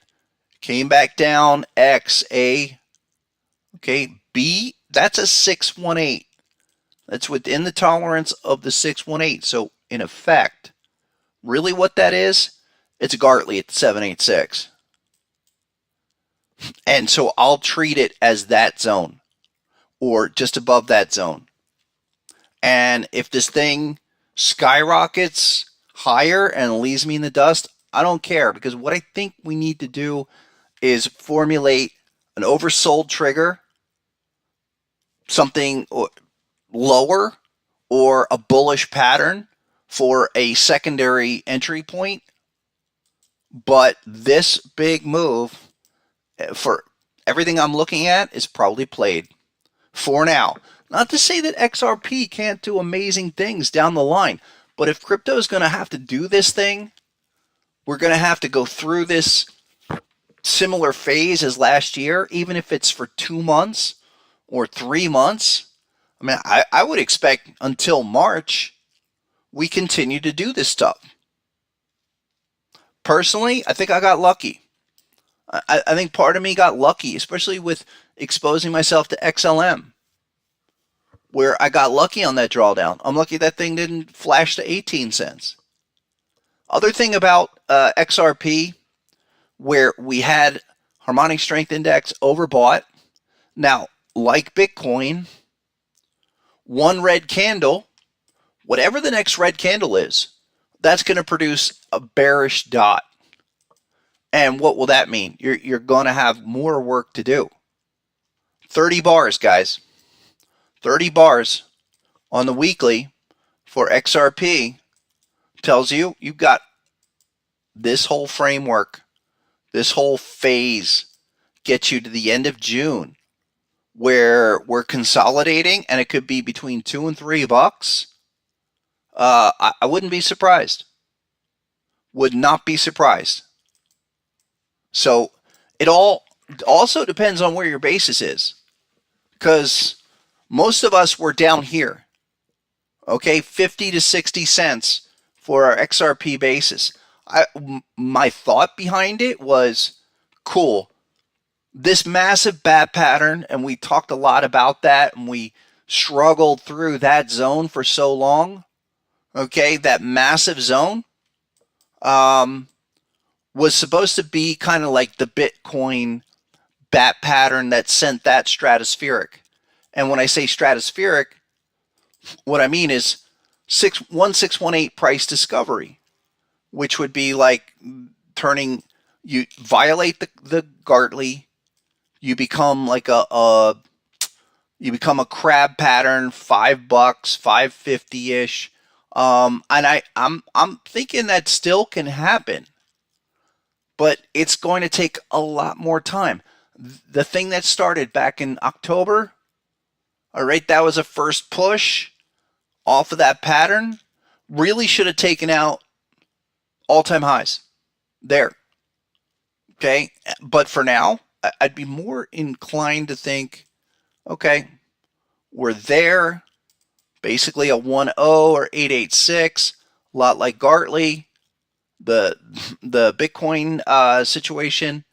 came back down, X, A, okay, B, that's a 618. That's within the tolerance of the 618. So, in effect, really what that is, it's a Gartley at 786. And so I'll treat it as that zone. or just above that zone. And if this thing skyrockets higher and leaves me in the dust, I don't care, because what I think we need to do is formulate an oversold trigger, something lower, or a bullish pattern for a secondary entry point. But this big move, for everything I'm looking at, is probably played for now. Not to say that XRP can't do amazing things down the line, but if crypto is going to have to do this thing, we're going to have to go through this similar phase as last year, even if it's for 2 months or 3 months. I mean, I would expect until March we continue to do this stuff. Personally, I think I got lucky. I think part of me got lucky, especially with exposing myself to XLM, where I got lucky on that drawdown. I'm lucky that thing didn't flash to 18 cents. Other thing about XRP, where we had Harmonic Strength Index overbought. Now, like Bitcoin, one red candle, whatever the next red candle is, that's going to produce a bearish dot. And what will that mean? You're going to have more work to do. 30 bars, guys. 30 bars on the weekly for XRP tells you you've got this whole framework, this whole phase gets you to the end of June, where we're consolidating, and it could be between $2 and $3. I wouldn't be surprised. Would not be surprised. So it all also depends on where your basis is, because most of us were down here. Okay, 50 to 60 cents for our XRP basis. My thought behind it was, cool, this massive bat pattern, and we talked a lot about that, and we struggled through that zone for so long. Okay, that massive zone was supposed to be kind of like the Bitcoin bat pattern that sent that stratospheric. And when I say stratospheric, what I mean is 1618 price discovery, which would be like turning, you violate the Gartley, you become like you become a crab pattern, $5, $5.50-ish. And I'm thinking that still can happen, but it's going to take a lot more time. The thing that started back in October, all right, that was a first push off of that pattern, really should have taken out all-time highs there. Okay, but for now, I'd be more inclined to think, okay, we're there, basically a 1.0 or 886, a lot like Gartley, the Bitcoin situation.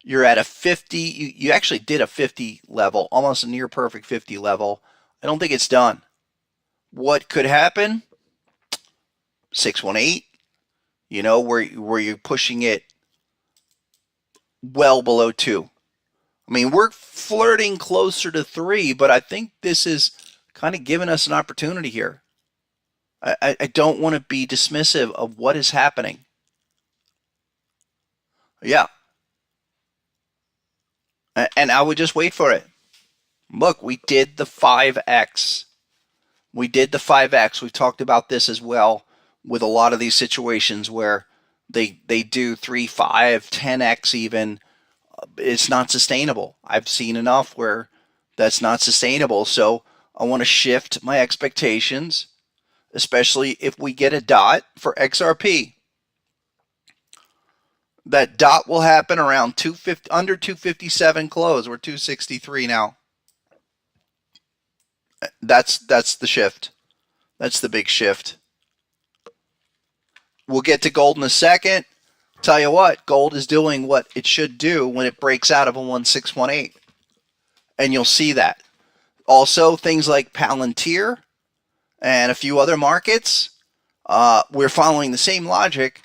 You're at a 50. You actually did a 50 level, almost a near perfect 50 level. I don't think it's done. What could happen? 618. You know, where you're pushing it well below 2. I mean, we're flirting closer to 3, but I think this is kind of giving us an opportunity here. I don't want to be dismissive of what is happening. Yeah. And I would just wait for it. Look, we did the 5X. We did the 5X. We've talked about this as well with a lot of these situations where they do 3, 5, 10X even. It's not sustainable. I've seen enough where that's not sustainable. So I want to shift my expectations, especially if we get a dot for XRP. That dot will happen around 250, under 257 close. We're 263 now. That's the shift. That's the big shift. We'll get to gold in a second. Tell you what, gold is doing what it should do when it breaks out of a 1618. And you'll see that. Also, things like Palantir and a few other markets, we're following the same logic,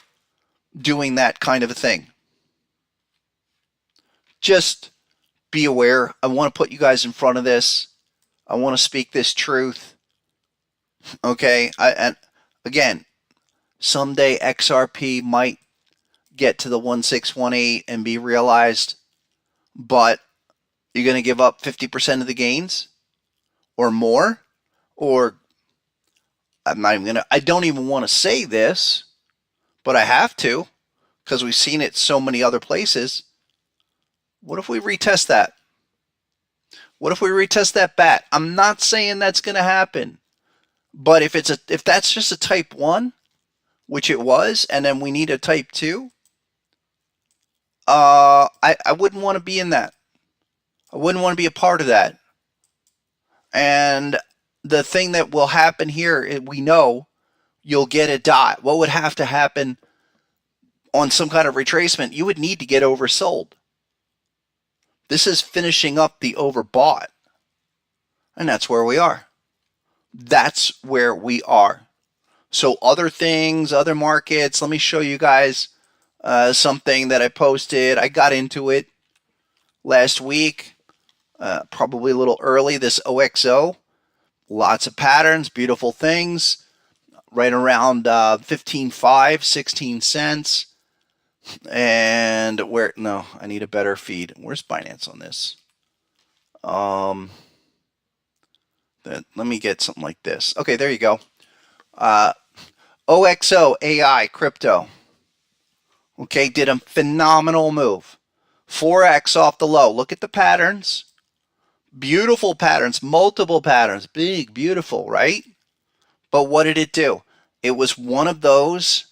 doing that kind of a thing. Just be aware. I want to put you guys in front of this. I want to speak this truth. Okay. And again, someday XRP might get to the 1618 and be realized, but you're going to give up 50% of the gains or more? Or I'm not even going to, I don't even want to say this, but I have to because we've seen it so many other places. What if we retest that? What if we retest that bat? I'm not saying that's going to happen, but if that's just a type 1, which it was, and then we need a type 2, I wouldn't want to be in that. I wouldn't want to be a part of that. And the thing that will happen here, we know you'll get a dot. What would have to happen on some kind of retracement? You would need to get oversold. This is finishing up the overbought. And that's where we are. That's where we are. So other things, other markets, let me show you guys something that I posted. I got into it last week, probably a little early, this OXO. Lots of patterns, beautiful things, right around 15.5, 16 cents. And where, no, I need a better feed. Where's Binance on this? Let me get something like this. Okay, there you go. OXO AI crypto. Okay, did a phenomenal move. 4x off the low. Look at the patterns. Beautiful patterns, multiple patterns, big, beautiful, right? But what did it do? It was one of those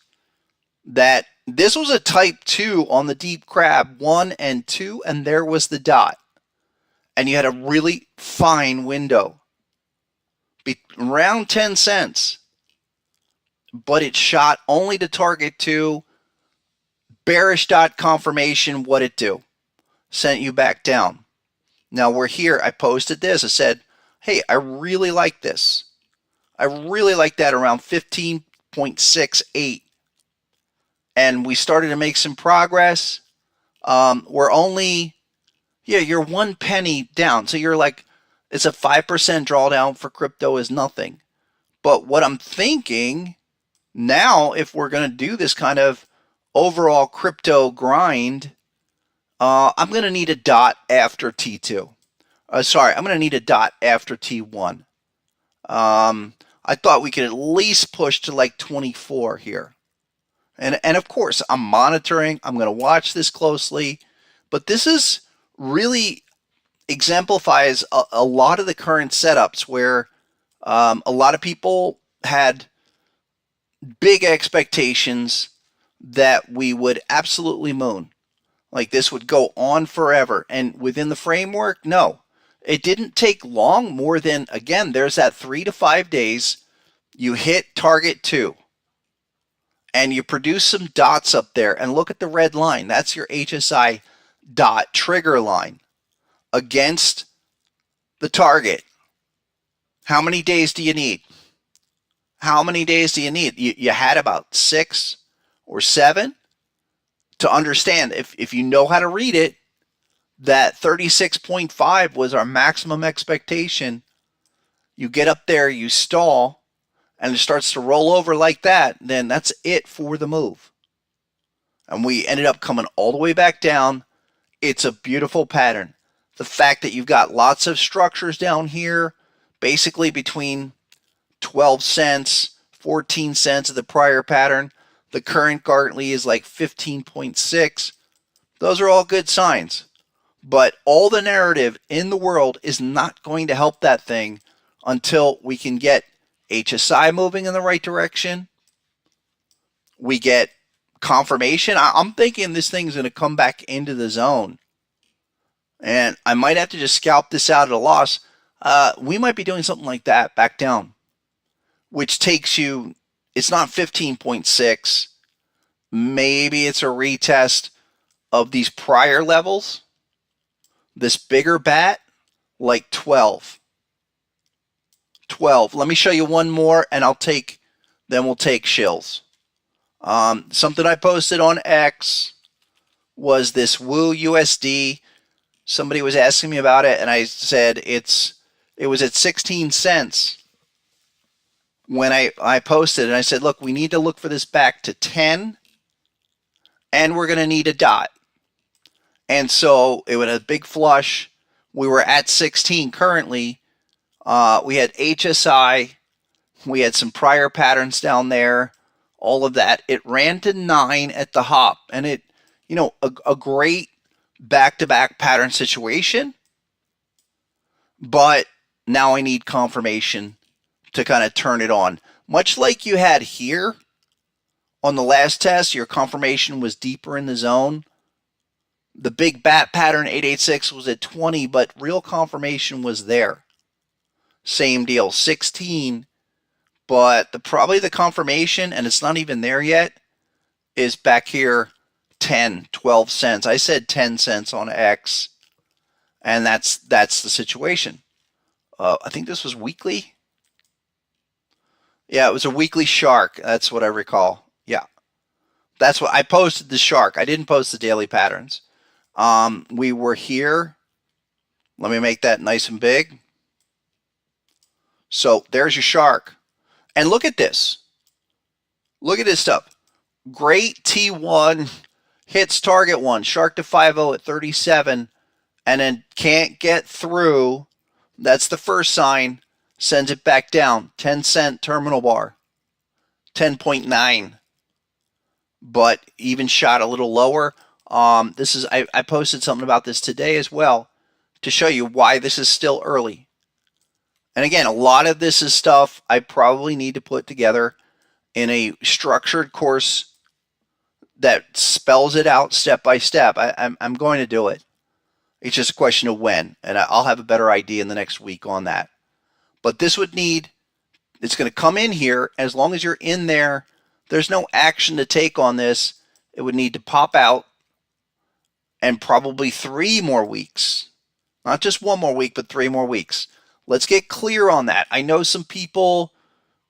that this was a type 2 on the deep crab, 1 and 2, and there was the dot. And you had a really fine window, around 10 cents. But it shot only to target 2. Bearish dot confirmation, what it do? Sent you back down. Now we're here. I posted this. I said, hey, I really like this. I really like that around 15.68. And we started to make some progress. We're only, you're 1 penny down. So you're like, it's a 5% drawdown for crypto is nothing. But what I'm thinking now, if we're going to do this kind of overall crypto grind, I'm going to need a dot after T2. I'm going to need a dot after T1. I thought we could at least push to like 24 here. And of course, I'm monitoring. I'm going to watch this closely. But this is really exemplifies a lot of the current setups where a lot of people had big expectations that we would absolutely moon. Like this would go on forever. And within the framework, no. It didn't take long, more than, again, there's that 3 to 5 days. You hit target 2. And you produce some dots up there. And look at the red line. That's your HSI dot trigger line against the target. How many days do you need? How many days do you need? You had about 6 or 7 to understand. If you know how to read it, that 36.5 was our maximum expectation. You get up there, you stall, and it starts to roll over like that, then that's it for the move. And we ended up coming all the way back down. It's a beautiful pattern. The fact that you've got lots of structures down here, basically between 12 cents, 14 cents of the prior pattern. The current currently is like 15.6. Those are all good signs. But all the narrative in the world is not going to help that thing until we can get HSI moving in the right direction. We get confirmation. I'm thinking this thing's going to come back into the zone. And I might have to just scalp this out at a loss. We might be doing something like that back down, which takes you, it's not 15.6. Maybe it's a retest of these prior levels. This bigger bat, like 12. 12. Let me show you one more, and then we'll take shills. Something I posted on X was this Woo USD. Somebody was asking me about it, and I said it's It was at 16 cents when I posted, and I said, look, we need to look for this back to 10, and we're going to need a dot. And so it was a big flush. We were at 16 currently. We had HSI. We had some prior patterns down there. All of that. It ran to 9 at the hop. And it, a great back-to-back pattern situation. But now I need confirmation to kind of turn it on. Much like you had here on the last test, your confirmation was deeper in the zone. The big bat pattern 886 was at 20, but real confirmation was there. Same deal, 16, but probably the confirmation, and it's not even there yet, is back here 10, 12 cents. I said 10 cents on X, and that's the situation. I think this was weekly. Yeah, it was a weekly shark. That's what I recall. Yeah, that's what I posted, the shark. I didn't post the daily patterns. We were here. Let me make that nice and big. So there's your shark. And look at this. Look at this stuff. Great T1 hits target one. Shark to 5-0 at 37. And then can't get through. That's the first sign. Sends it back down. 10-cent terminal bar. 10.9. But even shot a little lower. I posted something about this today as well to show you why this is still early. And again, a lot of this is stuff I probably need to put together in a structured course that spells it out step by step. I'm going to do it. It's just a question of when, and I'll have a better idea in the next week on that. But this would need, it's going to come in here. As long as you're in there, there's no action to take on this. It would need to pop out. And probably 3 more weeks. Not just 1 more week, but 3 more weeks. Let's get clear on that. I know some people,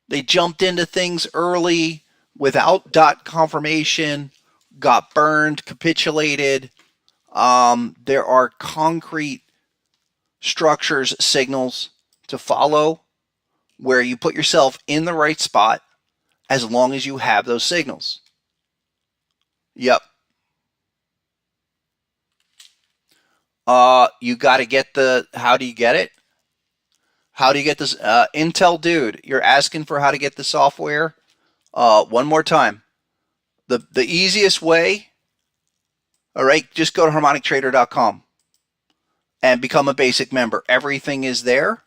they jumped into things early without dot confirmation, got burned, capitulated. There are concrete structures, signals to follow where you put yourself in the right spot as long as you have those signals. Yep. You got to get how do you get it? How do you get this? Intel dude, you're asking for how to get the software. One more time. The easiest way, all right, just go to harmonictrader.com and become a basic member. Everything is there.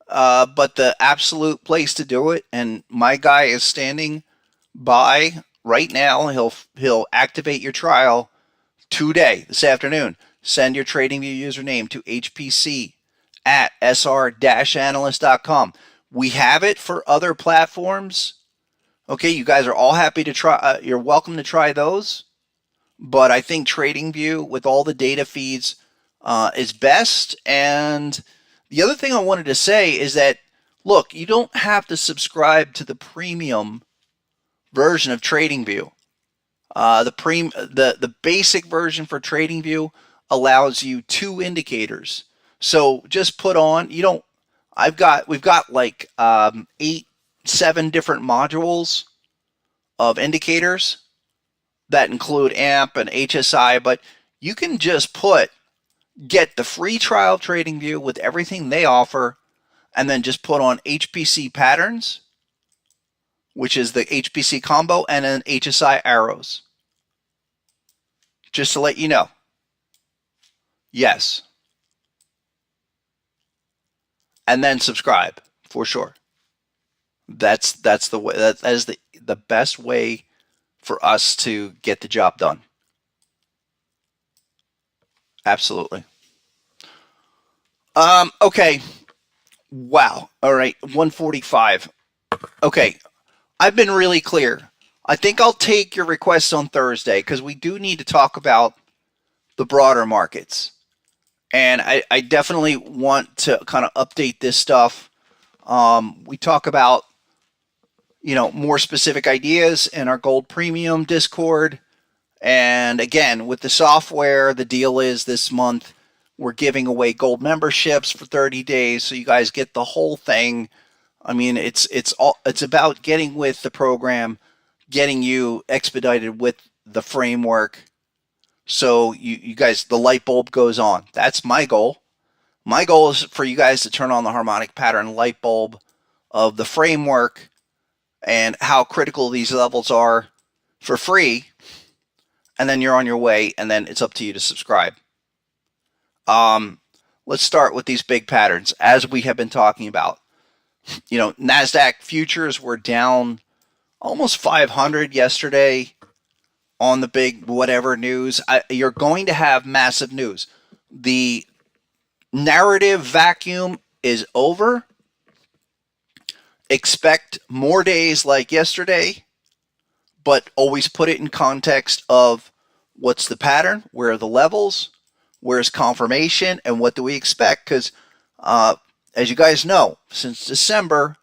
But the absolute place to do it, and my guy is standing by right now. He'll activate your trial today, this afternoon. Send your TradingView username to hpc@sr-analyst.com. We have it for other platforms. Okay, you guys are all happy to try. You're welcome to try those. But I think TradingView with all the data feeds is best. And the other thing I wanted to say is that, look, you don't have to subscribe to the premium version of TradingView. The basic version for TradingView allows you 2 indicators. So just put on, we've got like 7 different modules of indicators that include AMP and HSI, but you can just get the free trial TradingView with everything they offer, and then just put on HPC patterns, which is the HPC combo, and then HSI arrows. Just to let you know. Yes. And then subscribe for sure. That's the way. That is the best way for us to get the job done. Absolutely. Okay. Wow. All right. 145. Okay. I've been really clear. I think I'll take your requests on Thursday because we do need to talk about the broader markets. And I definitely want to kind of update this stuff. We talk about, more specific ideas in our Gold Premium Discord. And again, with the software, the deal is this month We're giving away gold memberships for 30 days, so you guys get the whole thing. I mean, it's about getting with the program, getting you expedited with the framework, so you guys, the light bulb goes on. That's my goal. My goal is for you guys to turn on the harmonic pattern light bulb of the framework and how critical these levels are for free, and then you're on your way, and then it's up to you to subscribe. Let's start with these big patterns, as we have been talking about. NASDAQ futures were down almost 500 yesterday on the big whatever news. You're going to have massive news. The narrative vacuum is over. Expect more days like yesterday, but always put it in context of what's the pattern, where are the levels, where's confirmation, and what do we expect? Because as you guys know, since December,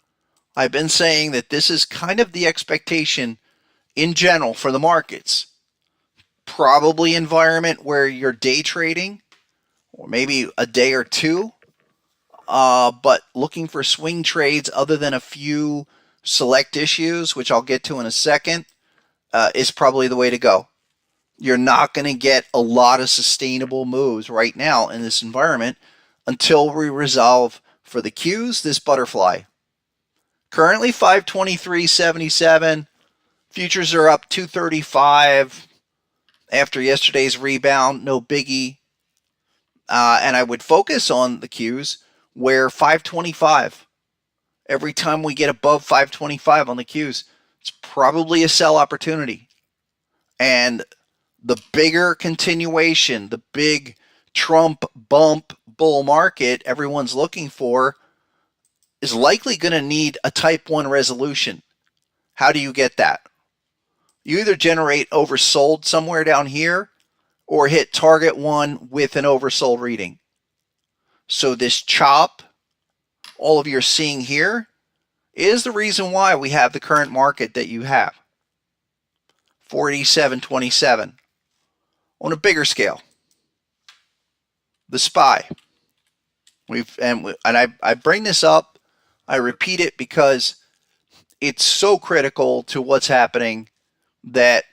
I've been saying that this is kind of the expectation in general for the markets. Probably environment where you're day trading, or maybe a day or two, but looking for swing trades other than a few select issues, which I'll get to in a second, is probably the way to go. You're not going to get a lot of sustainable moves right now in this environment until we resolve for the Qs this butterfly. Currently 523.77. Futures are up 235 after yesterday's rebound. No biggie. And I would focus on the Qs where 525. Every time we get above 525 on the Qs, it's probably a sell opportunity. And the bigger continuation, the big Trump bump bull market everyone's looking for is likely going to need a type 1 resolution. How do you get that? You either generate oversold somewhere down here or hit target 1 with an oversold reading. So this chop, all of you're seeing here, is the reason why we have the current market that you have. 487.27. On a bigger scale, the SPY. I bring this up, I repeat it because it's so critical to what's happening that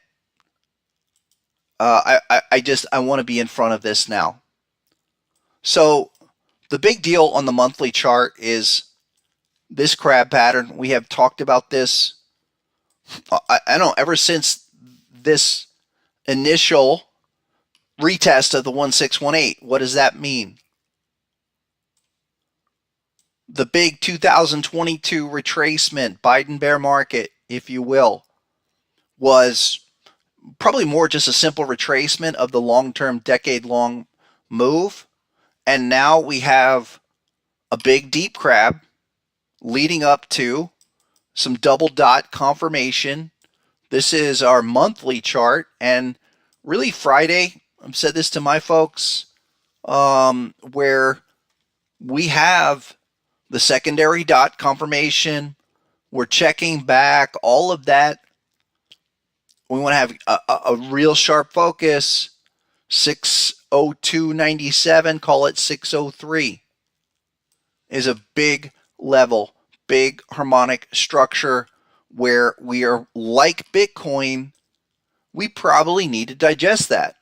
I want to be in front of this now. So the big deal on the monthly chart is this crab pattern. We have talked about this, I don't know, ever since this initial retest of the 1618. What does that mean? The big 2022 retracement, Biden bear market, if you will, was probably more just a simple retracement of the long-term, decade-long move. And now we have a big deep crab leading up to some double dot confirmation. This is our monthly chart, and really Friday, I've said this to my folks, where we have the secondary dot confirmation. We're checking back, all of that. We want to have a real sharp focus. 602.97, call it 603, is a big level, big harmonic structure where we are like Bitcoin. We probably need to digest that.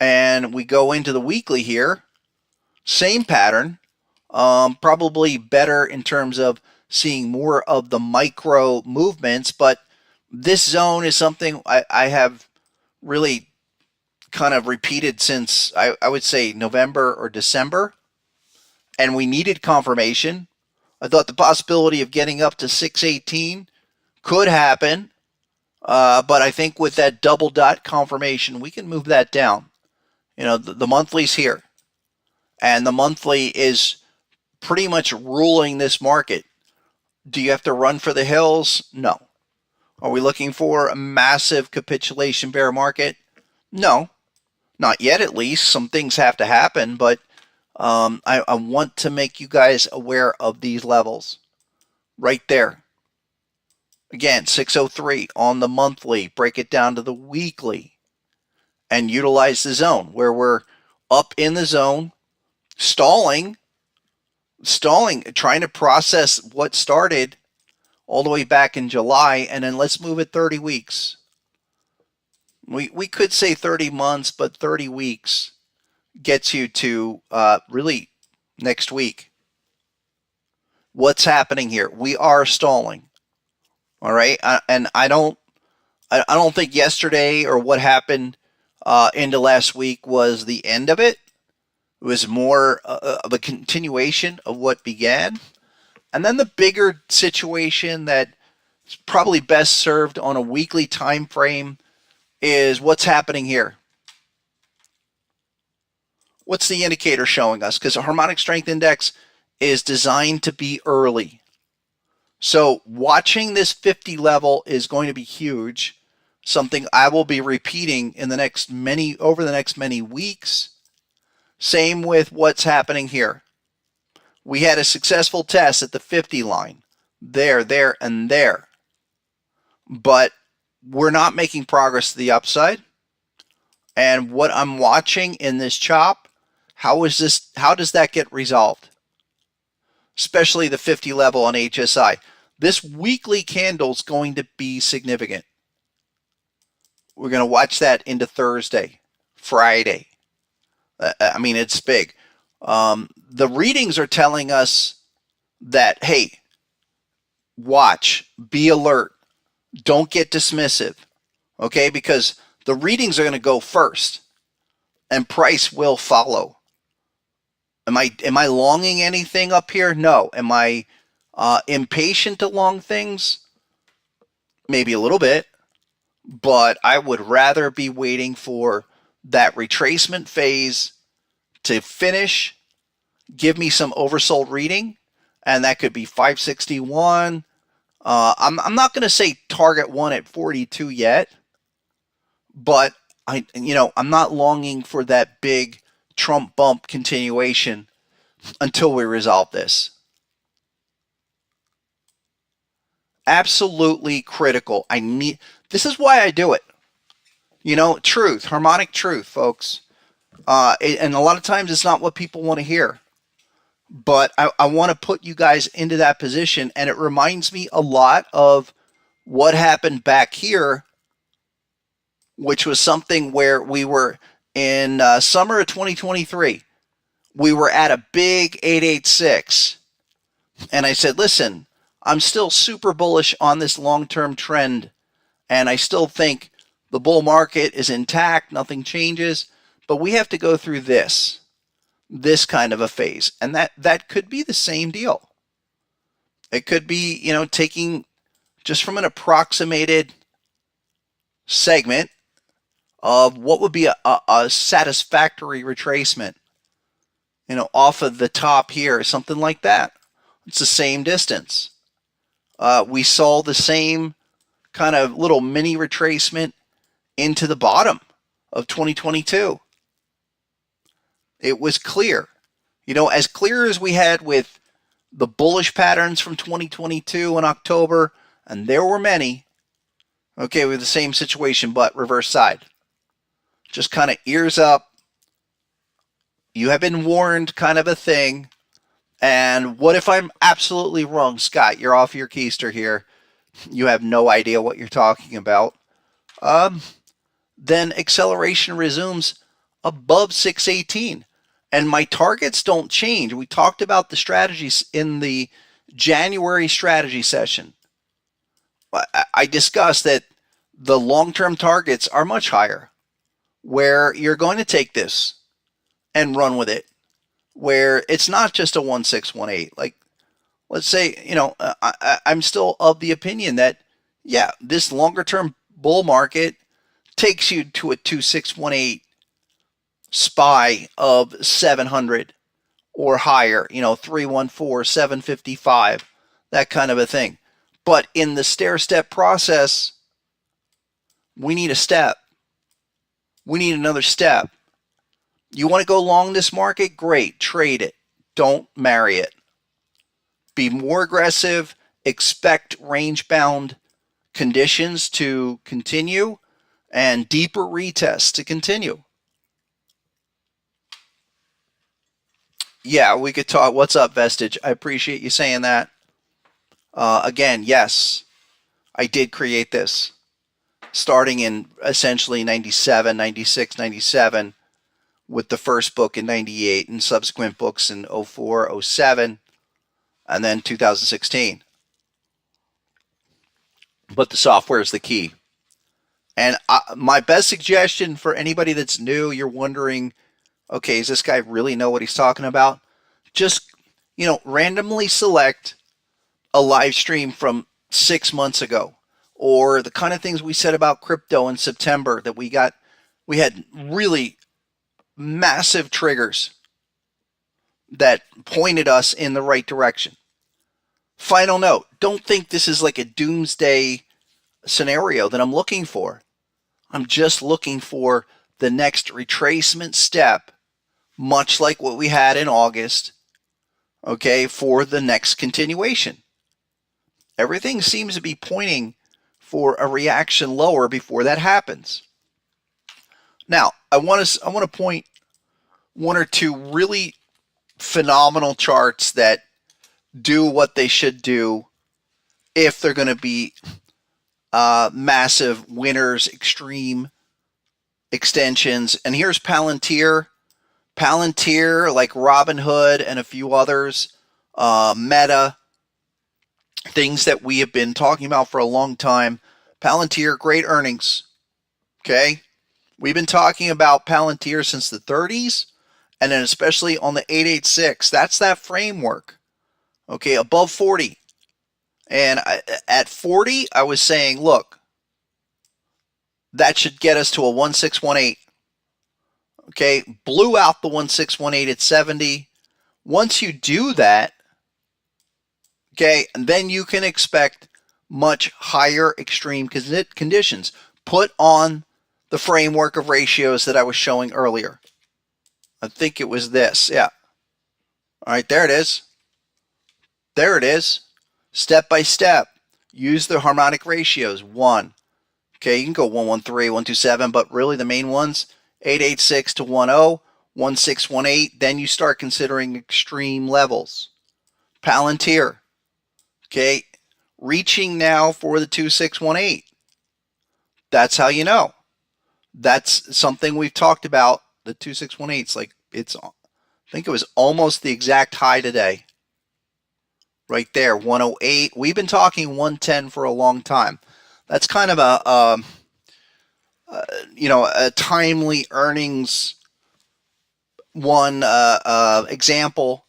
And we go into the weekly here, same pattern, probably better in terms of seeing more of the micro movements, but this zone is something I have really kind of repeated since I would say November or December, and we needed confirmation. I thought the possibility of getting up to 618 could happen, but I think with that double dot confirmation, we can move that down. The monthly's here, and the monthly is pretty much ruling this market. Do you have to run for the hills? No. Are we looking for a massive capitulation bear market? No, not yet at least. Some things have to happen, but I want to make you guys aware of these levels right there. Again, 603 on the monthly. Break it down to the weekly and utilize the zone where we're up in the zone. stalling, trying to process what started all the way back in July, and then let's move it 30 weeks. We could say 30 months, but 30 weeks gets you to really next week. What's happening here? We are stalling. All right, and I don't think yesterday or what happened into last week was the end of it. It was more of a continuation of what began. And then the bigger situation that's probably best served on a weekly time frame is what's happening here. What's the indicator showing us? Because a harmonic strength index is designed to be early. So watching this 50 level is going to be huge. Something I will be repeating in over the next many weeks. Same with what's happening here. We had a successful test at the 50 line. There, and there. But we're not making progress to the upside. And what I'm watching in this chop, how does that get resolved? Especially the 50 level on HSI. This weekly candle is going to be significant. We're going to watch that into Thursday, Friday. I mean, it's big. The readings are telling us that, hey, watch, be alert, don't get dismissive, okay? Because the readings are going to go first, and price will follow. Am I longing anything up here? No. Am I impatient to long things? Maybe a little bit, but I would rather be waiting for that retracement phase to finish, give me some oversold reading, and that could be 561. I'm not going to say target one at 42 yet, but I'm not longing for that big Trump bump continuation until we resolve this. Absolutely critical. This is why I do it. Truth, harmonic truth, folks. And a lot of times it's not what people want to hear. But I want to put you guys into that position, and it reminds me a lot of what happened back here, which was something where we were in summer of 2023. We were at a big 886, and I said, listen, I'm still super bullish on this long-term trend, and I still think the bull market is intact, nothing changes, but we have to go through this kind of a phase, and that could be the same deal. It could be, taking just from an approximated segment of what would be a satisfactory retracement, off of the top here, something like that. It's the same distance. We saw the same kind of little mini retracement into the bottom of 2022. It was clear, as clear as we had with the bullish patterns from 2022 in October, and there were many. Okay, we have the same situation, but reverse side. Just kind of ears up. You have been warned, kind of a thing. And what if I'm absolutely wrong? Scott, you're off your keister here. You have no idea what you're talking about. Then acceleration resumes above 618. And my targets don't change. We talked about the strategies in the January strategy session. I discussed that the long-term targets are much higher, where you're going to take this and run with it, where it's not just a 1618. Like, let's say, I'm still of the opinion that, yeah, this longer-term bull market takes you to a 2618 SPY of 700 or higher, 314, 755, that kind of a thing. But in the stair-step process, we need a step. We need another step. You want to go long this market? Great. Trade it. Don't marry it. Be more aggressive. Expect range-bound conditions to continue and deeper retests to continue. Yeah, we could talk. What's up, Vestige? I appreciate you saying that. Again, yes, I did create this starting in essentially 97, 96, 97, with the first book in 98 and subsequent books in 04, 07, and then 2016. But the software is the key. And my best suggestion for anybody that's new, you're wondering, okay, does this guy really know what he's talking about? Just, randomly select a live stream from 6 months ago, or the kind of things we said about crypto in September that we had really massive triggers that pointed us in the right direction. Final note, don't think this is like a doomsday scenario that I'm looking for. I'm just looking for the next retracement step, much like what we had in August, okay, for the next continuation. Everything seems to be pointing for a reaction lower before that happens. Now, I want to point one or two really phenomenal charts that do what they should do if they're going to be massive winners, extreme extensions. And here's Palantir, like Robinhood and a few others, Meta, things that we have been talking about for a long time. Palantir, great earnings. Okay. We've been talking about Palantir since the 30s, and then especially on the 886. That's that framework. Okay. Above 40. And at 40, I was saying, look, that should get us to a 1618. Okay. Blew out the 1618 at 70. Once you do that, okay, and then you can expect much higher extreme conditions. Put on the framework of ratios that I was showing earlier. I think it was this. Yeah. All right, there it is. There it is. Step by step. Use the harmonic ratios. 1. Okay, you can go 113, 127, but really the main ones, 886 to 10, 1618. Then you start considering extreme levels. Palantir. Okay, reaching now for the 2618. That's how you know. That's something we've talked about. The 2618. I think it was almost the exact high today. Right there, 108. We've been talking 110 for a long time. That's kind of a timely earnings one example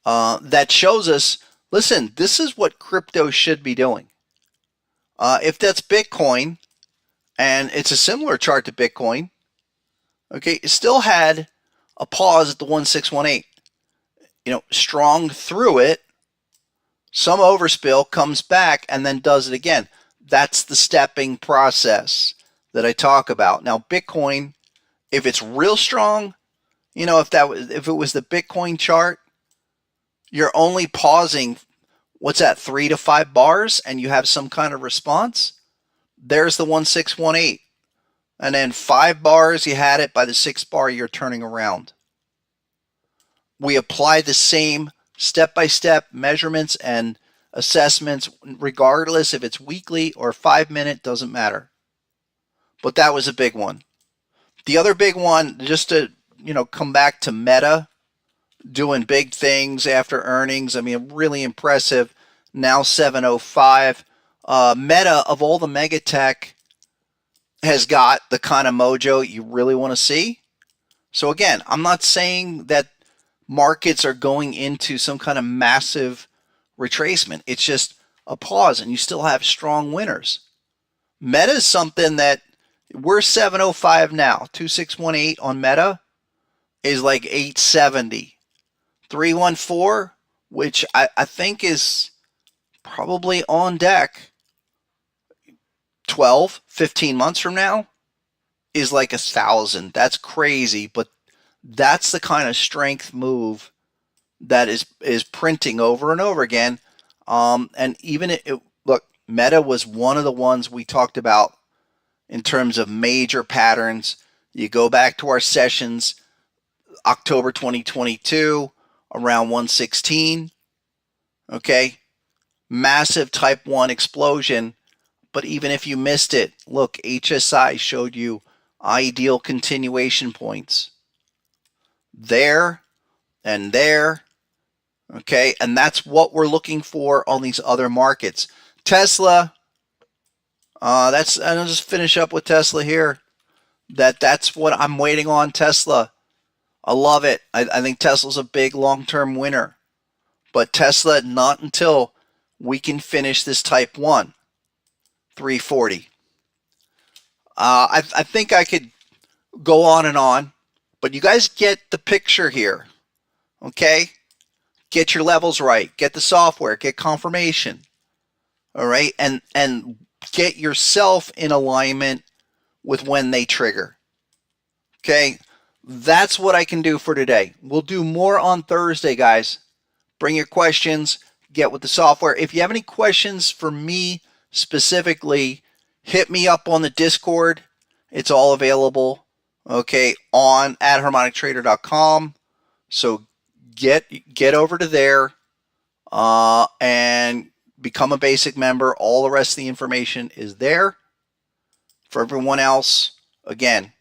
that shows us. Listen, this is what crypto should be doing. If that's Bitcoin, and it's a similar chart to Bitcoin, okay, it still had a pause at the 1618. Strong through it, some overspill, comes back, and then does it again. That's the stepping process that I talk about. Now, Bitcoin, if it's real strong, if it was the Bitcoin chart, you're only pausing, 3 to 5 bars, and you have some kind of response. There's the 1618. And then 5 bars, you had it. By the 6th bar, you're turning around. We apply the same step-by-step measurements and assessments, regardless if it's weekly or 5-minute, doesn't matter. But that was a big one. The other big one, just to come back to Meta, doing big things after earnings. I mean, really impressive. Now 705. Meta, of all the mega tech, has got the kind of mojo you really want to see. So again, I'm not saying that markets are going into some kind of massive retracement. It's just a pause, and you still have strong winners. Meta is something that we're 705 now. 2618 on Meta is like 870. 314, which I think is probably on deck 12, 15 months from now, is like 1,000. That's crazy, but that's the kind of strength move that is printing over and over again. And even look, Meta was one of the ones we talked about in terms of major patterns. You go back to our sessions, October 2022, around 116. Okay, massive type 1 explosion. But even if you missed it, look, HSI showed you ideal continuation points there and there. Okay, and that's what we're looking for on these other markets. Tesla, and I'll just finish up with Tesla here. That's what I'm waiting on. Tesla, I love it. I think Tesla's a big long-term winner, but Tesla not until we can finish this type 1, 340. I think I could go on, but you guys get the picture here. Okay, get your levels right, get the software, get confirmation. All right, and get yourself in alignment with when they trigger. Okay, that's what I can do for today. We'll do more on Thursday, guys. Bring your questions, get with the software. If you have any questions for me specifically, hit me up on the Discord. It's all available, okay, on at harmonictrader.com. So get over to there and become a basic member. All the rest of the information is there. For everyone else, again,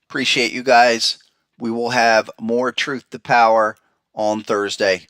appreciate you guys. We will have more truth to power on Thursday.